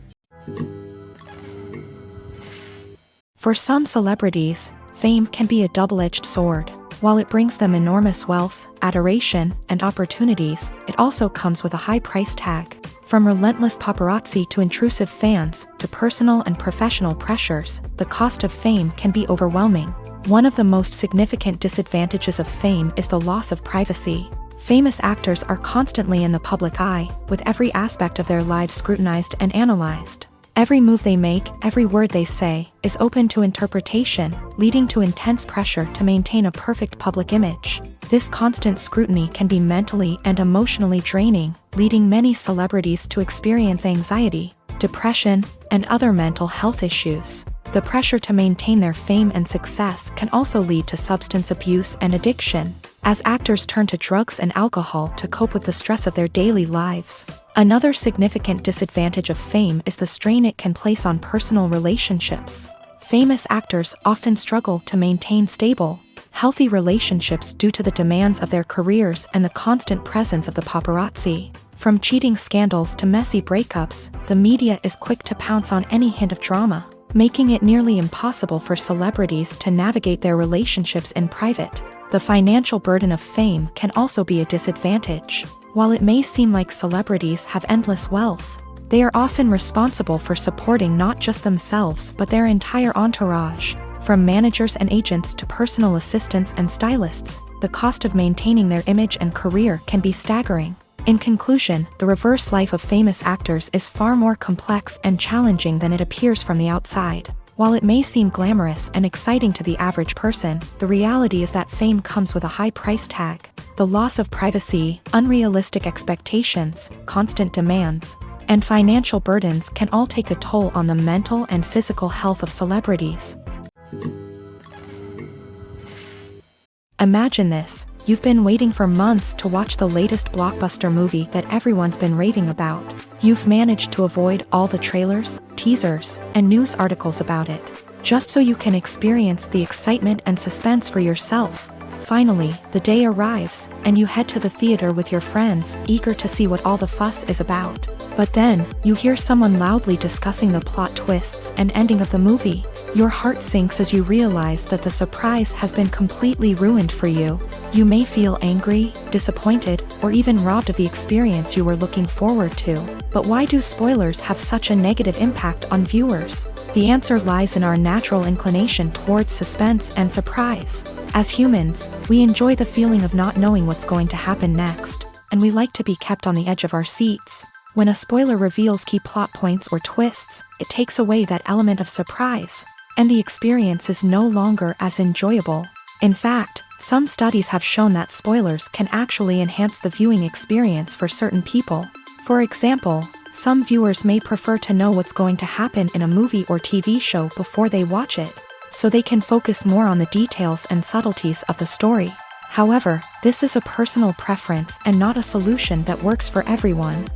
For some celebrities, fame can be a double-edged sword. While it brings them enormous wealth, adoration, and opportunities, it also comes with a high price tag. From relentless paparazzi to intrusive fans, to personal and professional pressures, the cost of fame can be overwhelming. One of the most significant disadvantages of fame is the loss of privacy. Famous actors are constantly in the public eye, with every aspect of their lives scrutinized and analyzed. Every move they make, every word they say, is open to interpretation, leading to intense pressure to maintain a perfect public image. This constant scrutiny can be mentally and emotionally draining, leading many celebrities to experience anxiety, depression, and other mental health issues. The pressure to maintain their fame and success can also lead to substance abuse and addiction, as actors turn to drugs and alcohol to cope with the stress of their daily lives. Another significant disadvantage of fame is the strain it can place on personal relationships. Famous actors often struggle to maintain stable, healthy relationships due to the demands of their careers and the constant presence of the paparazzi. From cheating scandals to messy breakups, the media is quick to pounce on any hint of drama, making it nearly impossible for celebrities to navigate their relationships in private. The financial burden of fame can also be a disadvantage. While it may seem like celebrities have endless wealth, they are often responsible for supporting not just themselves but their entire entourage. From managers and agents to personal assistants and stylists, the cost of maintaining their image and career can be staggering. In conclusion, the reverse life of famous actors is far more complex and challenging than it appears from the outside. While it may seem glamorous and exciting to the average person, the reality is that fame comes with a high price tag. The loss of privacy, unrealistic expectations, constant demands, and financial burdens can all take a toll on the mental and physical health of celebrities. Imagine this. You've been waiting for months to watch the latest blockbuster movie that everyone's been raving about. You've managed to avoid all the trailers, teasers, and news articles about it, just so you can experience the excitement and suspense for yourself. Finally, the day arrives, and you head to the theater with your friends, eager to see what all the fuss is about. But then, you hear someone loudly discussing the plot twists and ending of the movie. Your heart sinks as you realize that the surprise has been completely ruined for you. You may feel angry, disappointed, or even robbed of the experience you were looking forward to. But why do spoilers have such a negative impact on viewers? The answer lies in our natural inclination towards suspense and surprise. As humans, we enjoy the feeling of not knowing what's going to happen next, and we like to be kept on the edge of our seats. When a spoiler reveals key plot points or twists, it takes away that element of surprise, and the experience is no longer as enjoyable. In fact, some studies have shown that spoilers can actually enhance the viewing experience for certain people. For example, some viewers may prefer to know what's going to happen in a movie or TV show before they watch it, so they can focus more on the details and subtleties of the story. However, this is a personal preference and not a solution that works for everyone.